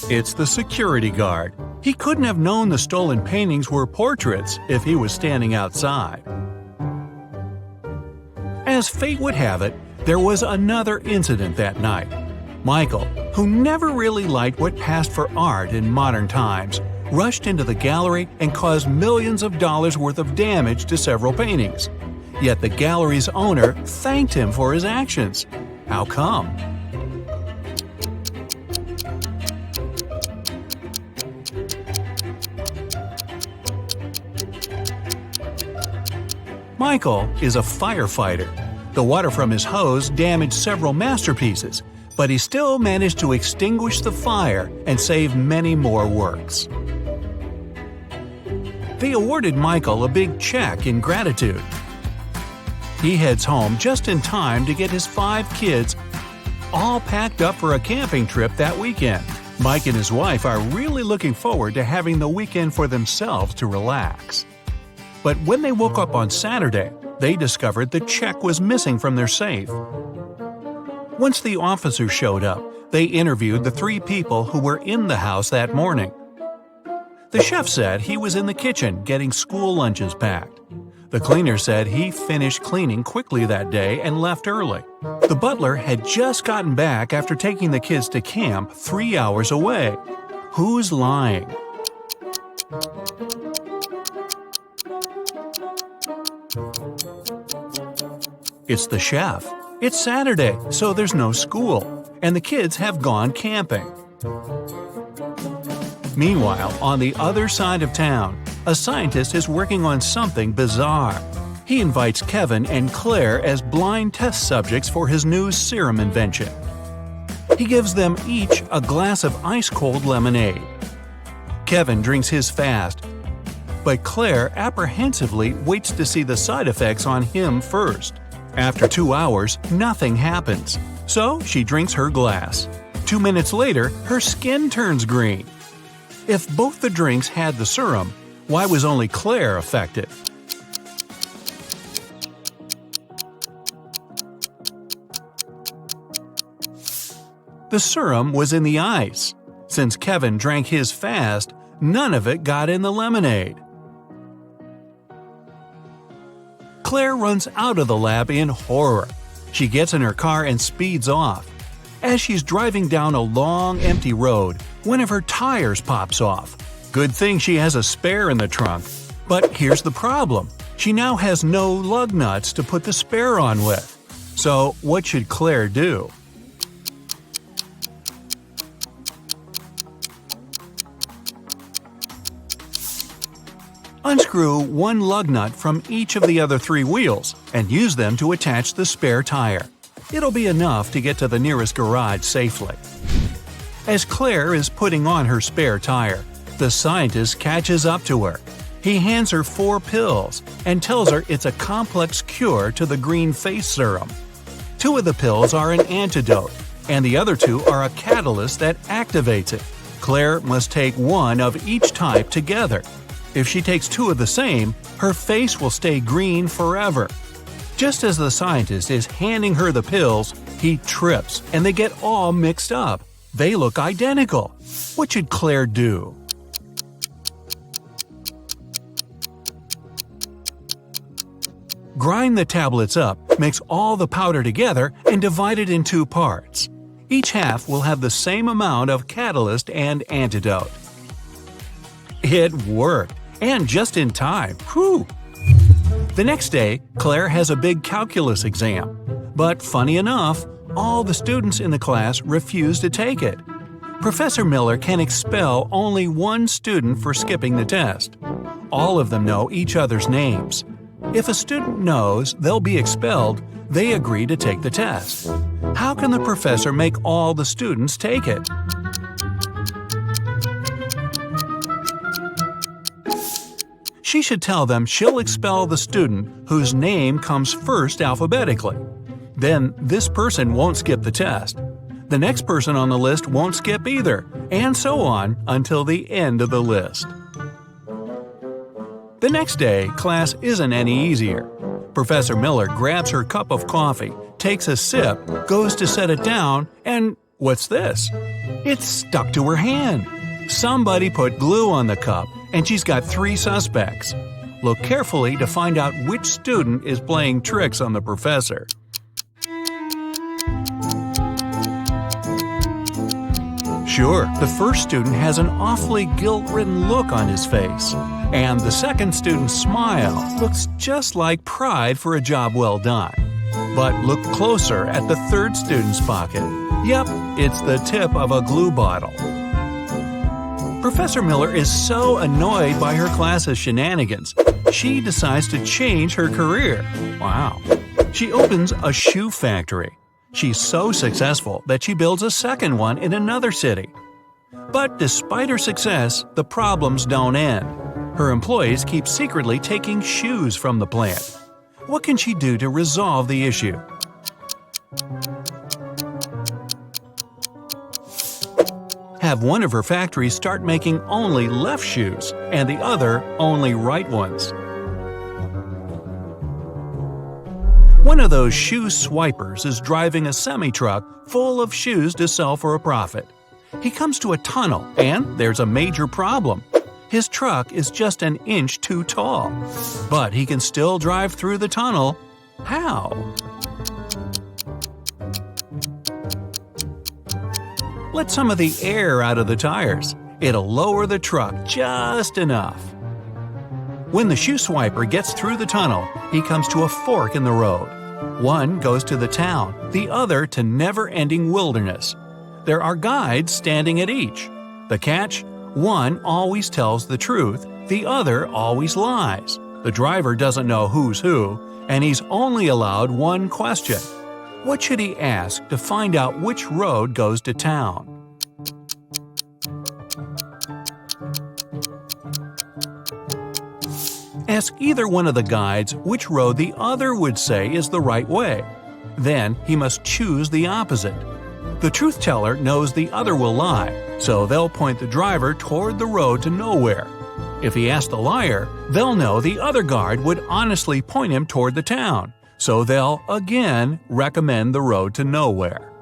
It's the security guard. He couldn't have known the stolen paintings were portraits if he was standing outside. As fate would have it, there was another incident that night. Michael, who never really liked what passed for art in modern times, rushed into the gallery and caused millions of dollars worth of damage to several paintings. Yet the gallery's owner thanked him for his actions. How come? Michael is a firefighter. The water from his hose damaged several masterpieces, but he still managed to extinguish the fire and save many more works. They awarded Michael a big check in gratitude. He heads home just in time to get his 5 kids all packed up for a camping trip that weekend. Mike and his wife are really looking forward to having the weekend for themselves to relax. But when they woke up on Saturday, they discovered the check was missing from their safe. Once the officers showed up, they interviewed the 3 people who were in the house that morning. The chef said he was in the kitchen getting school lunches packed. The cleaner said he finished cleaning quickly that day and left early. The butler had just gotten back after taking the kids to camp 3 hours away. Who's lying? It's the chef. It's Saturday, so there's no school, and the kids have gone camping. Meanwhile, on the other side of town, a scientist is working on something bizarre. He invites Kevin and Claire as blind test subjects for his new serum invention. He gives them each a glass of ice-cold lemonade. Kevin drinks his fast, but Claire apprehensively waits to see the side effects on him first. After 2 hours, nothing happens, so she drinks her glass. 2 minutes later, her skin turns green. If both the drinks had the serum, why was only Claire affected? The serum was in the ice. Since Kevin drank his fast, none of it got in the lemonade. Claire runs out of the lab in horror. She gets in her car and speeds off. As she's driving down a long, empty road, one of her tires pops off. Good thing she has a spare in the trunk. But here's the problem. She now has no lug nuts to put the spare on with. So what should Claire do? Unscrew one lug nut from each of the other 3 wheels and use them to attach the spare tire. It'll be enough to get to the nearest garage safely. As Claire is putting on her spare tire, the scientist catches up to her. He hands her 4 pills and tells her it's a complex cure to the green face serum. 2 of the pills are an antidote, and the other 2 are a catalyst that activates it. Claire must take 1 of each type together. If she takes 2 of the same, her face will stay green forever. Just as the scientist is handing her the pills, he trips and they get all mixed up. They look identical. What should Claire do? Grind the tablets up, mix all the powder together, and divide it in 2 parts. Each half will have the same amount of catalyst and antidote. It worked, and just in time. Whew! The next day, Claire has a big calculus exam. But funny enough, all the students in the class refuse to take it. Professor Miller can expel only 1 student for skipping the test. All of them know each other's names. If a student knows they'll be expelled, they agree to take the test. How can the professor make all the students take it? She should tell them she'll expel the student whose name comes first alphabetically. Then this person won't skip the test. The next person on the list won't skip either, and so on until the end of the list. The next day, class isn't any easier. Professor Miller grabs her cup of coffee, takes a sip, goes to set it down, and what's this? It's stuck to her hand. Somebody put glue on the cup, and she's got 3 suspects. Look carefully to find out which student is playing tricks on the professor. Sure, the first student has an awfully guilt-ridden look on his face, and the second student's smile looks just like pride for a job well done. But look closer at the third student's pocket. Yep, it's the tip of a glue bottle. Professor Miller is so annoyed by her class's shenanigans, she decides to change her career. Wow. She opens a shoe factory. She's so successful that she builds a second one in another city. But despite her success, the problems don't end. Her employees keep secretly taking shoes from the plant. What can she do to resolve the issue? Have one of her factories start making only left shoes and the other only right ones. One of those shoe swipers is driving a semi-truck full of shoes to sell for a profit. He comes to a tunnel, and there's a major problem. His truck is just an inch too tall. But he can still drive through the tunnel. How? Let some of the air out of the tires. It'll lower the truck just enough. When the shoe swiper gets through the tunnel, he comes to a fork in the road. One goes to the town, the other to never-ending wilderness. There are guides standing at each. The catch? One always tells the truth, the other always lies. The driver doesn't know who's who, and he's only allowed one question. What should he ask to find out which road goes to town? Ask either one of the guides which road the other would say is the right way. Then he must choose the opposite. The truth teller knows the other will lie, so they'll point the driver toward the road to nowhere. If he asks the liar, they'll know the other guard would honestly point him toward the town, so they'll again recommend the road to nowhere.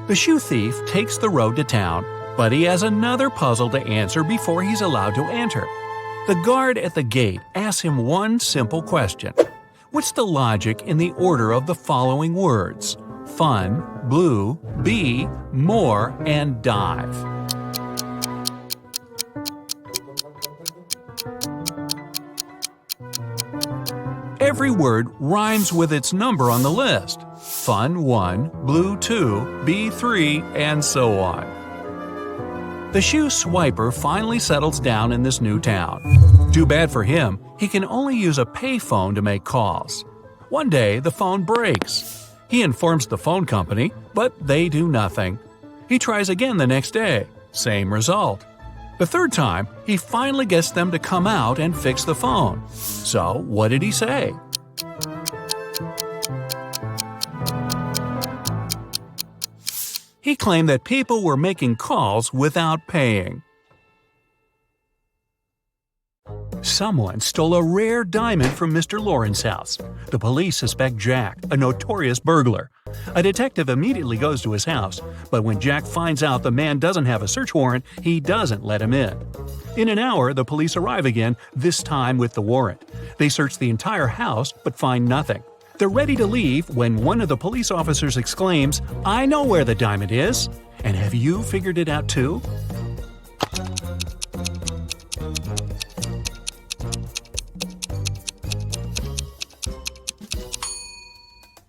The shoe thief takes the road to town, but he has another puzzle to answer before he's allowed to enter. The guard at the gate asks him one simple question. What's the logic in the order of the following words? Fun, blue, bee, more, and dive. Every word rhymes with its number on the list. Fun 1, blue 2, bee 3, and so on. The shoe swiper finally settles down in this new town. Too bad for him, he can only use a payphone to make calls. One day, the phone breaks. He informs the phone company, but they do nothing. He tries again the next day. Same result. The third time, he finally gets them to come out and fix the phone. So, what did he say? He claimed that people were making calls without paying. Someone stole a rare diamond from Mr. Lauren's house. The police suspect Jack, a notorious burglar. A detective immediately goes to his house, but when Jack finds out the man doesn't have a search warrant, he doesn't let him in. In an hour, the police arrive again, this time with the warrant. They search the entire house, but find nothing. They're ready to leave when one of the police officers exclaims, "I know where the diamond is! And have you figured it out too?"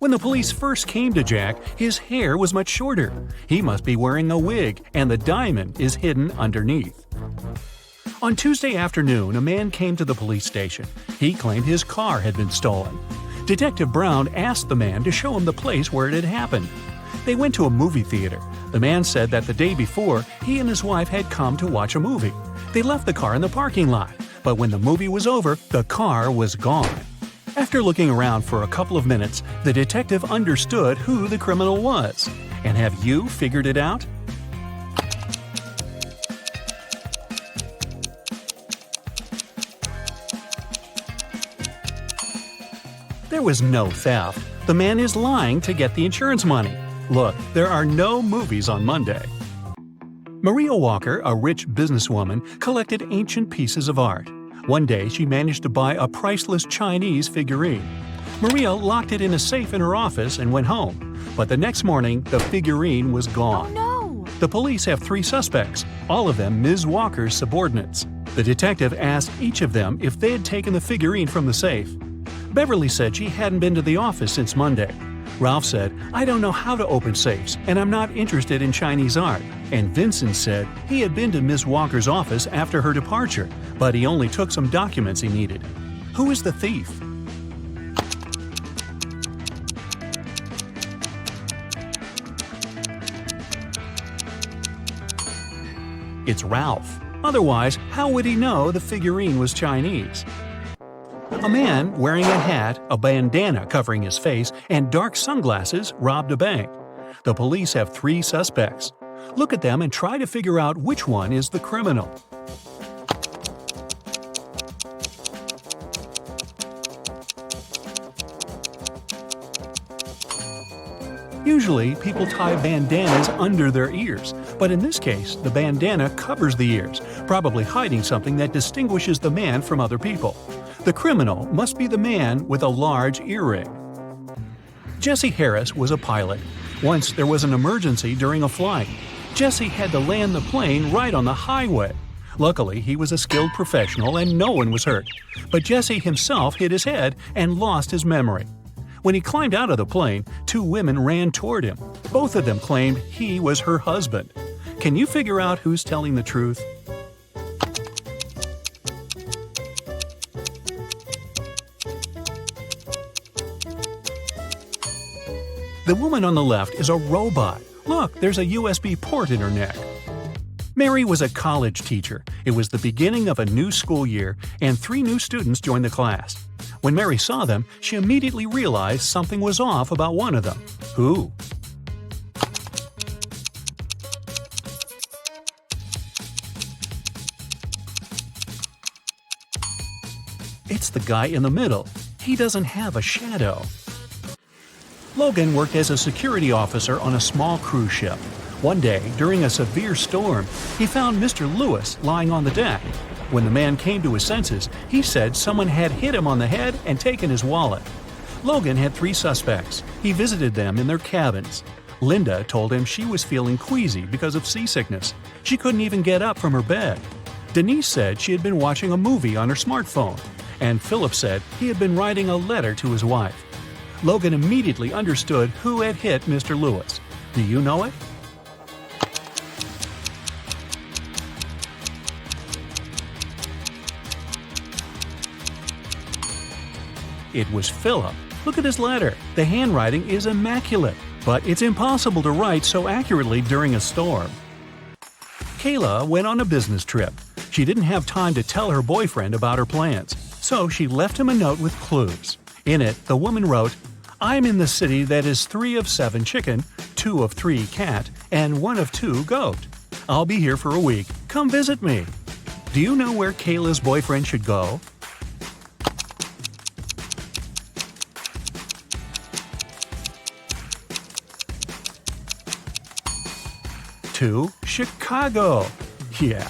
When the police first came to Jack, his hair was much shorter. He must be wearing a wig, and the diamond is hidden underneath. On Tuesday afternoon, a man came to the police station. He claimed his car had been stolen. Detective Brown asked the man to show him the place where it had happened. They went to a movie theater. The man said that the day before, he and his wife had come to watch a movie. They left the car in the parking lot, but when the movie was over, the car was gone. After looking around for a couple of minutes, the detective understood who the criminal was. And have you figured it out? There was no theft. The man is lying to get the insurance money. Look, there are no movies on Monday. Maria Walker, a rich businesswoman, collected ancient pieces of art. One day, she managed to buy a priceless Chinese figurine. Maria locked it in a safe in her office and went home. But the next morning, the figurine was gone. Oh no! The police have 3 suspects, all of them Ms. Walker's subordinates. The detective asked each of them if they had taken the figurine from the safe. Beverly said she hadn't been to the office since Monday. Ralph said, "I don't know how to open safes, and I'm not interested in Chinese art." And Vincent said he had been to Ms. Walker's office after her departure, but he only took some documents he needed. Who is the thief? It's Ralph. Otherwise, how would he know the figurine was Chinese? A man wearing a hat, a bandana covering his face, and dark sunglasses robbed a bank. The police have 3 suspects. Look at them and try to figure out which one is the criminal. Usually, people tie bandanas under their ears, but in this case, the bandana covers the ears, probably hiding something that distinguishes the man from other people. The criminal must be the man with a large earring. Jesse Harris was a pilot. Once there was an emergency during a flight. Jesse had to land the plane right on the highway. Luckily, he was a skilled professional and no one was hurt. But Jesse himself hit his head and lost his memory. When he climbed out of the plane, 2 women ran toward him. Both of them claimed he was her husband. Can you figure out who's telling the truth? The woman on the left is a robot. Look, there's a USB port in her neck. Mary was a college teacher. It was the beginning of a new school year, and 3 new students joined the class. When Mary saw them, she immediately realized something was off about one of them. Who? It's the guy in the middle. He doesn't have a shadow. Logan worked as a security officer on a small cruise ship. One day, during a severe storm, he found Mr. Lewis lying on the deck. When the man came to his senses, he said someone had hit him on the head and taken his wallet. Logan had 3 suspects. He visited them in their cabins. Linda told him she was feeling queasy because of seasickness. She couldn't even get up from her bed. Denise said she had been watching a movie on her smartphone. And Philip said he had been writing a letter to his wife. Logan immediately understood who had hit Mr. Lewis. Do you know it? It was Philip. Look at his letter. The handwriting is immaculate, but it's impossible to write so accurately during a storm. Kayla went on a business trip. She didn't have time to tell her boyfriend about her plans, so she left him a note with clues. In it, the woman wrote, "I'm in the city that is 3 of 7 chicken, 2 of 3 cat, and 1 of 2 goat. I'll be here for a week. Come visit me." Do you know where Kayla's boyfriend should go? To Chicago. Yeah.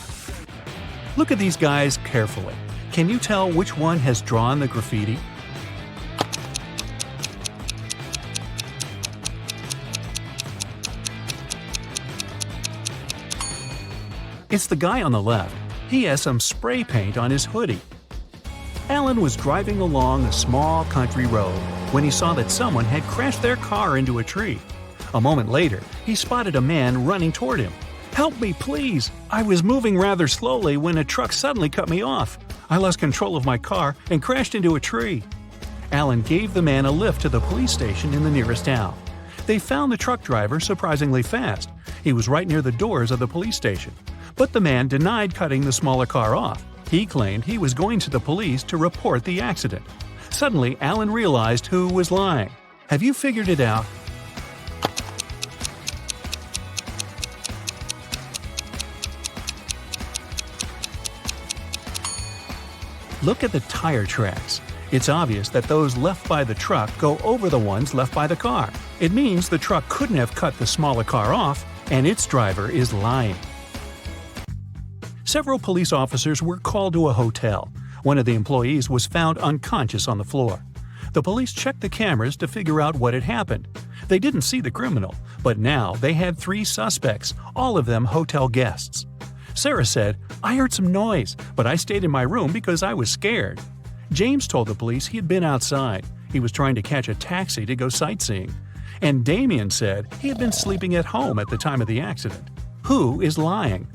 Look at these guys carefully. Can you tell which one has drawn the graffiti? It's the guy on the left. He has some spray paint on his hoodie. Alan was driving along a small country road when he saw that someone had crashed their car into a tree. A moment later, he spotted a man running toward him. "Help me, please! I was moving rather slowly when a truck suddenly cut me off. I lost control of my car and crashed into a tree." Alan gave the man a lift to the police station in the nearest town. They found the truck driver surprisingly fast. He was right near the doors of the police station. But the man denied cutting the smaller car off. He claimed he was going to the police to report the accident. Suddenly, Alan realized who was lying. Have you figured it out? Look at the tire tracks. It's obvious that those left by the truck go over the ones left by the car. It means the truck couldn't have cut the smaller car off, and its driver is lying. Several police officers were called to a hotel. One of the employees was found unconscious on the floor. The police checked the cameras to figure out what had happened. They didn't see the criminal, but now they had 3 suspects, all of them hotel guests. Sarah said, "I heard some noise, but I stayed in my room because I was scared." James told the police he had been outside. He was trying to catch a taxi to go sightseeing. And Damien said he had been sleeping at home at the time of the accident. Who is lying?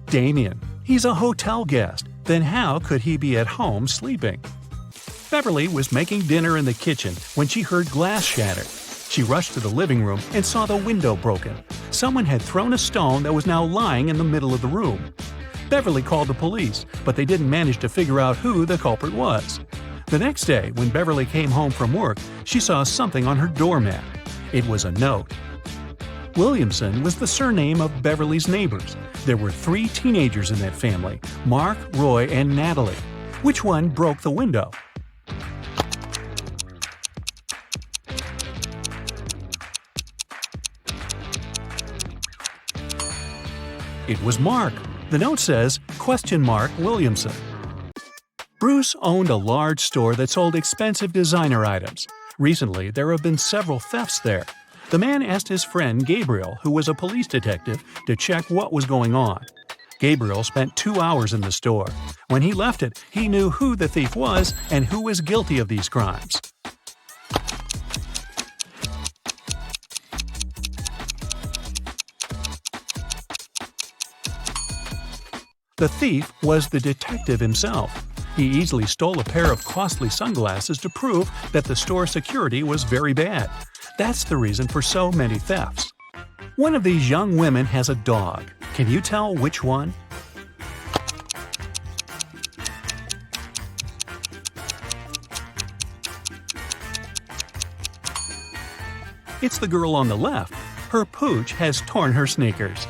Damien. He's a hotel guest. Then how could he be at home sleeping? Beverly was making dinner in the kitchen when she heard glass shatter. She rushed to the living room and saw the window broken. Someone had thrown a stone that was now lying in the middle of the room. Beverly called the police, but they didn't manage to figure out who the culprit was. The next day, when Beverly came home from work, she saw something on her doormat. It was a note. Williamson was the surname of Beverly's neighbors. There were 3 teenagers in that family, Mark, Roy, and Natalie. Which one broke the window? It was Mark. The note says, Williamson. Bruce owned a large store that sold expensive designer items. Recently, there have been several thefts there. The man asked his friend Gabriel, who was a police detective, to check what was going on. Gabriel spent 2 hours in the store. When he left it, he knew who the thief was and who was guilty of these crimes. The thief was the detective himself. He easily stole a pair of costly sunglasses to prove that the store security was very bad. That's the reason for so many thefts. One of these young women has a dog. Can you tell which one? It's the girl on the left. Her pooch has torn her sneakers.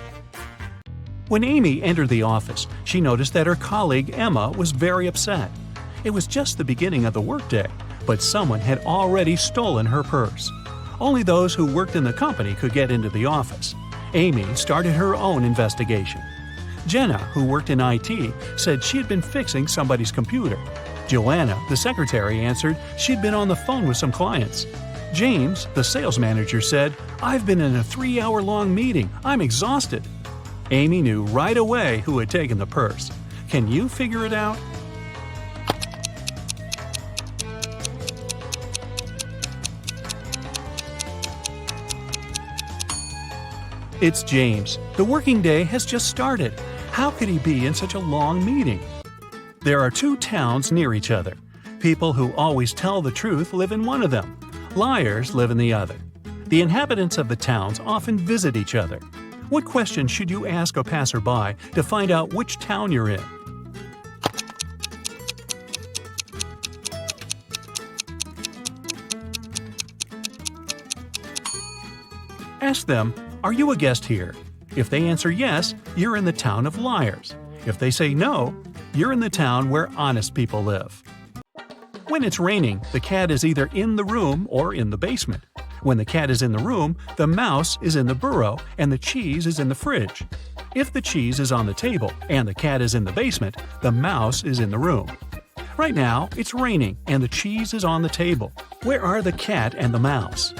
When Amy entered the office, she noticed that her colleague Emma was very upset. It was just the beginning of the workday, but someone had already stolen her purse. Only those who worked in the company could get into the office. Amy started her own investigation. Jenna, who worked in IT, said she had been fixing somebody's computer. Joanna, the secretary, answered she'd been on the phone with some clients. James, the sales manager, said, "I've been in a 3-hour-long meeting. I'm exhausted." Amy knew right away who had taken the purse. Can you figure it out? It's James. The working day has just started. How could he be in such a long meeting? There are 2 towns near each other. People who always tell the truth live in one of them. Liars live in the other. The inhabitants of the towns often visit each other. What question should you ask a passerby to find out which town you're in? Ask them, "Are you a guest here?" If they answer yes, you're in the town of liars. If they say no, you're in the town where honest people live. When it's raining, the cat is either in the room or in the basement. When the cat is in the room, the mouse is in the burrow and the cheese is in the fridge. If the cheese is on the table and the cat is in the basement, the mouse is in the room. Right now, it's raining and the cheese is on the table. Where are the cat and the mouse?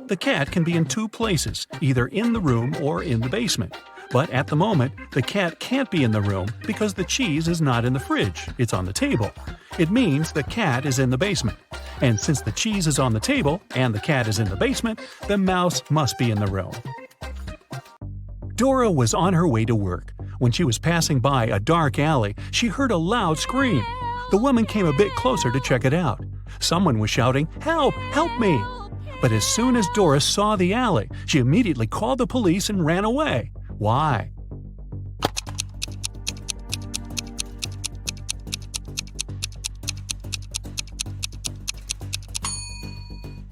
The cat can be in 2 places, either in the room or in the basement. But at the moment, the cat can't be in the room because the cheese is not in the fridge, it's on the table. It means the cat is in the basement. And since the cheese is on the table and the cat is in the basement, the mouse must be in the room. Dora was on her way to work. When she was passing by a dark alley, she heard a loud scream. The woman came a bit closer to check it out. Someone was shouting, "Help! Help me!" But as soon as Dora saw the alley, she immediately called the police and ran away. Why?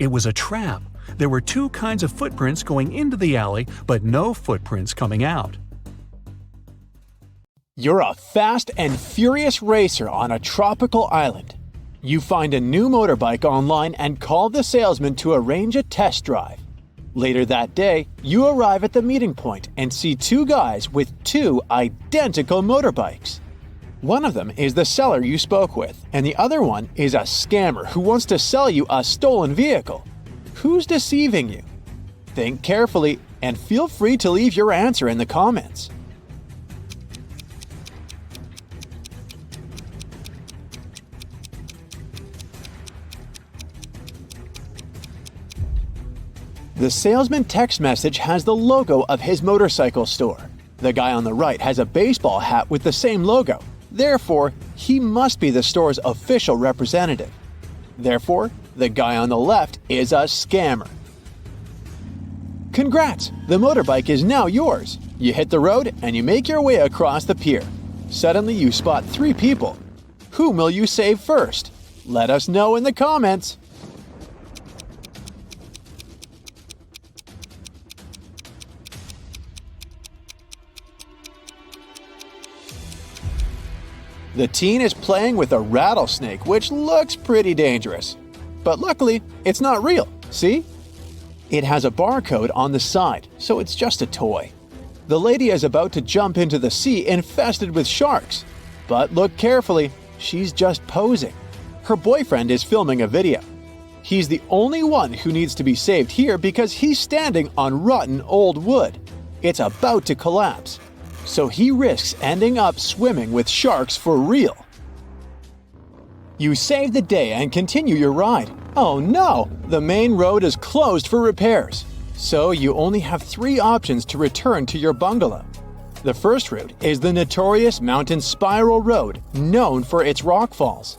It was a trap. There were 2 kinds of footprints going into the alley, but no footprints coming out. You're a fast and furious racer on a tropical island. You find a new motorbike online and call the salesman to arrange a test drive. Later that day, you arrive at the meeting point and see 2 guys with 2 identical motorbikes. One of them is the seller you spoke with, and the other one is a scammer who wants to sell you a stolen vehicle. Who's deceiving you? Think carefully and feel free to leave your answer in the comments. The salesman text message has the logo of his motorcycle store. The guy on the right has a baseball hat with the same logo. Therefore, he must be the store's official representative. Therefore, the guy on the left is a scammer. Congrats! The motorbike is now yours. You hit the road and you make your way across the pier. Suddenly you spot 3 people. Whom will you save first? Let us know in the comments. The teen is playing with a rattlesnake, which looks pretty dangerous. But luckily, it's not real, see? It has a barcode on the side, so it's just a toy. The lady is about to jump into the sea infested with sharks. But look carefully, she's just posing. Her boyfriend is filming a video. He's the only one who needs to be saved here because he's standing on rotten old wood. It's about to collapse. So he risks ending up swimming with sharks for real. You save the day and continue your ride. Oh no! The main road is closed for repairs. So you only have 3 options to return to your bungalow. The first route is the notorious mountain spiral road, known for its rock falls.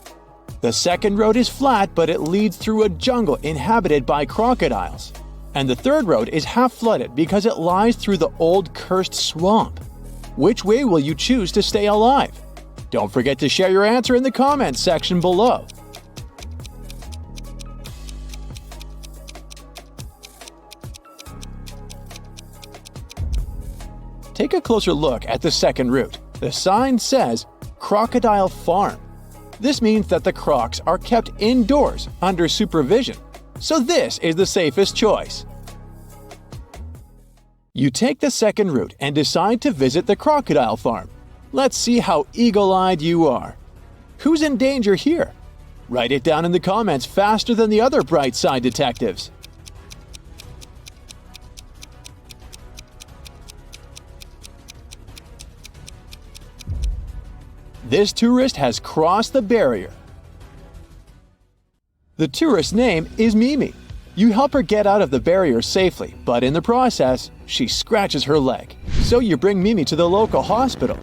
The second road is flat, but it leads through a jungle inhabited by crocodiles. And the third road is half flooded because it lies through the old cursed swamp. Which way will you choose to stay alive? Don't forget to share your answer in the comments section below. Take a closer look at the second route. The sign says Crocodile Farm. This means that the crocs are kept indoors under supervision. So this is the safest choice. You take the second route and decide to visit the crocodile farm. Let's see how eagle-eyed you are. Who's in danger here? Write it down in the comments faster than the other bright side detectives. This tourist has crossed the barrier. The tourist's name is Mimi. You help her get out of the barrier safely, but in the process, she scratches her leg. So you bring Mimi to the local hospital.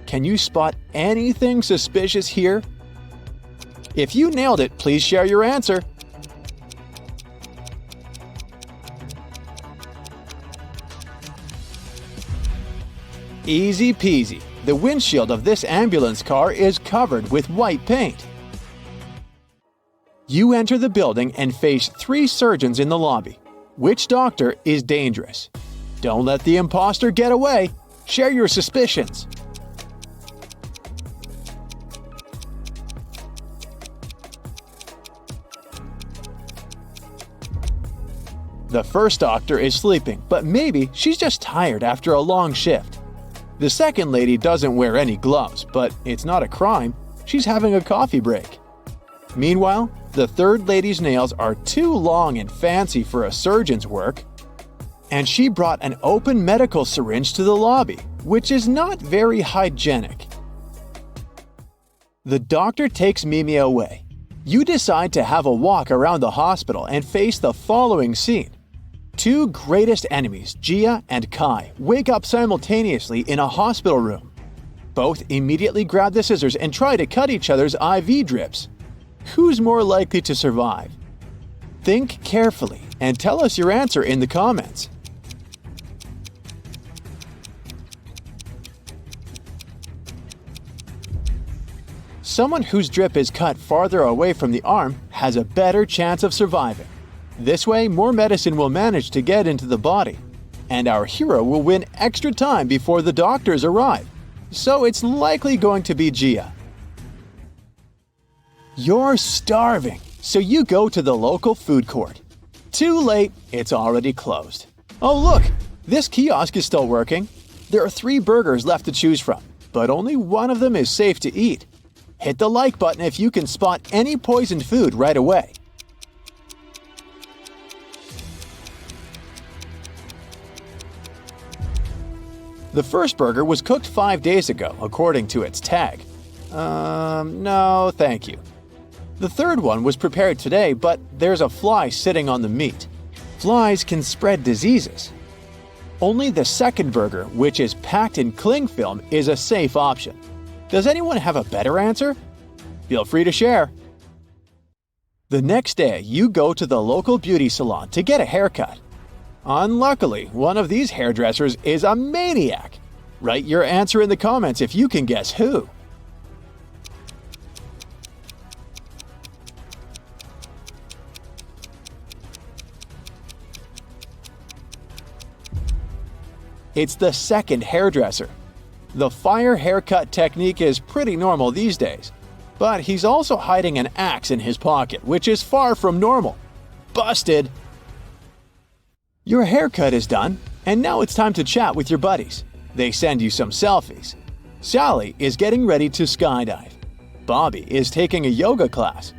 Can you spot anything suspicious here? If you nailed it, please share your answer. Easy peasy. The windshield of this ambulance car is covered with white paint. You enter the building and face 3 surgeons in the lobby. Which doctor is dangerous? Don't let the imposter get away. Share your suspicions. The first doctor is sleeping, but maybe she's just tired after a long shift. The second lady doesn't wear any gloves, but it's not a crime. She's having a coffee break. Meanwhile, the third lady's nails are too long and fancy for a surgeon's work, and she brought an open medical syringe to the lobby, which is not very hygienic. The doctor takes Mimi away. You decide to have a walk around the hospital and face the following scene. 2 greatest enemies, Gia and Kai, wake up simultaneously in a hospital room. Both immediately grab the scissors and try to cut each other's IV drips. Who's more likely to survive? Think carefully and tell us your answer in the comments. Someone whose drip is cut farther away from the arm has a better chance of surviving. This way, more medicine will manage to get into the body, and our hero will win extra time before the doctors arrive. So it's likely going to be Gia. You're starving, so you go to the local food court. Too late, it's already closed. Oh look, this kiosk is still working. There are 3 burgers left to choose from, but only one of them is safe to eat. Hit the like button if you can spot any poisoned food right away. The first burger was cooked 5 days ago, according to its tag. No, thank you. The third one was prepared today, but there's a fly sitting on the meat. Flies can spread diseases. Only the second burger, which is packed in cling film, is a safe option. Does anyone have a better answer? Feel free to share. The next day, you go to the local beauty salon to get a haircut. Unluckily, one of these hairdressers is a maniac. Write your answer in the comments if you can guess who. It's the second hairdresser. The fire haircut technique is pretty normal these days, but he's also hiding an axe in his pocket, which is far from normal. Busted! Your haircut is done, and now it's time to chat with your buddies. They send you some selfies. Sally is getting ready to skydive. Bobby is taking a yoga class.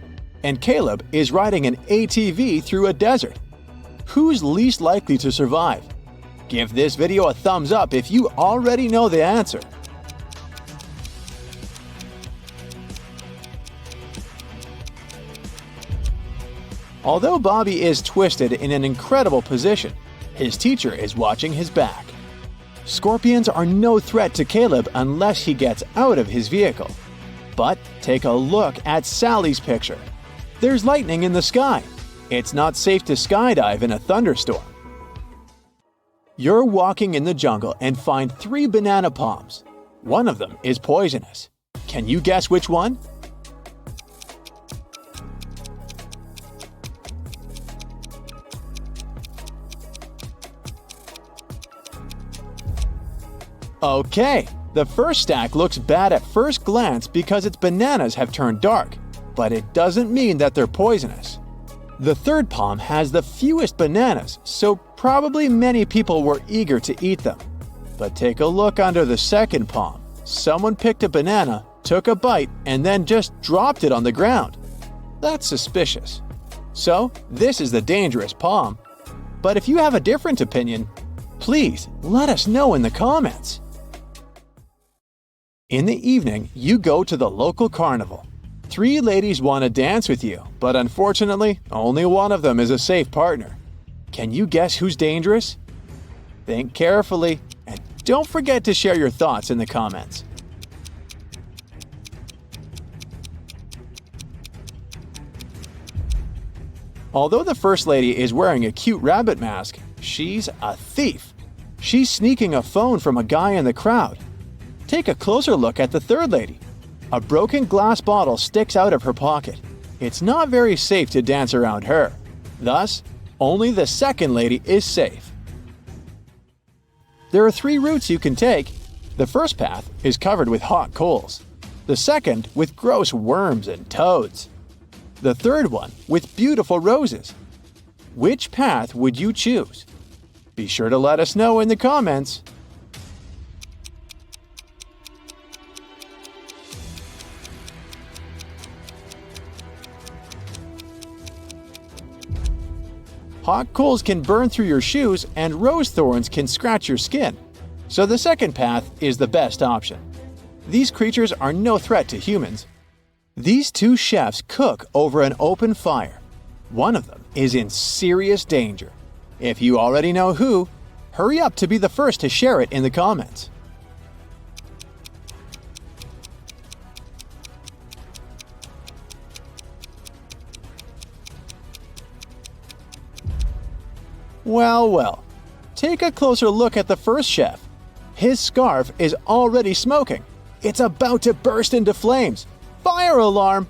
And Caleb is riding an ATV through a desert. Who's least likely to survive? Give this video a thumbs up if you already know the answer. Although Bobby is twisted in an incredible position, his teacher is watching his back. Scorpions are no threat to Caleb unless he gets out of his vehicle. But take a look at Sally's picture. There's lightning in the sky. It's not safe to skydive in a thunderstorm. You're walking in the jungle and find 3 banana palms. One of them is poisonous. Can you guess which one? Okay, the first stack looks bad at first glance because its bananas have turned dark, but it doesn't mean that they're poisonous. The third palm has the fewest bananas, so probably many people were eager to eat them. But take a look under the second palm. Someone picked a banana, took a bite, and then just dropped it on the ground. That's suspicious. So, this is the dangerous palm. But if you have a different opinion, please let us know in the comments. In the evening, you go to the local carnival. 3 ladies want to dance with you, but unfortunately, only one of them is a safe partner. Can you guess who's dangerous? Think carefully, and don't forget to share your thoughts in the comments. Although the first lady is wearing a cute rabbit mask, she's a thief. She's sneaking a phone from a guy in the crowd. Take a closer look at the third lady. A broken glass bottle sticks out of her pocket. It's not very safe to dance around her. Thus, only the second lady is safe. There are 3 routes you can take. The first path is covered with hot coals. The second with gross worms and toads. The third one with beautiful roses. Which path would you choose? Be sure to let us know in the comments. Hot coals can burn through your shoes and rose thorns can scratch your skin, so the second path is the best option. These creatures are no threat to humans. These 2 chefs cook over an open fire. One of them is in serious danger. If you already know who, hurry up to be the first to share it in the comments. Well, take a closer look at the first chef. His scarf is already smoking. It's about to burst into flames. Fire alarm!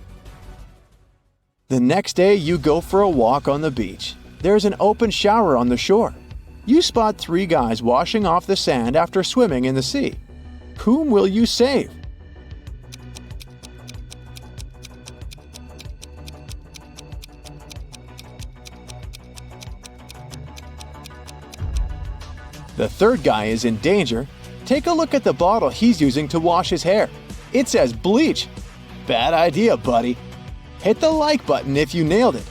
The next day, you go for a walk on the beach. There's an open shower on the shore. You spot 3 guys washing off the sand after swimming in the sea. Whom will you save? The third guy is in danger. Take a look at the bottle he's using to wash his hair. It says bleach. Bad idea, buddy. Hit the like button if you nailed it.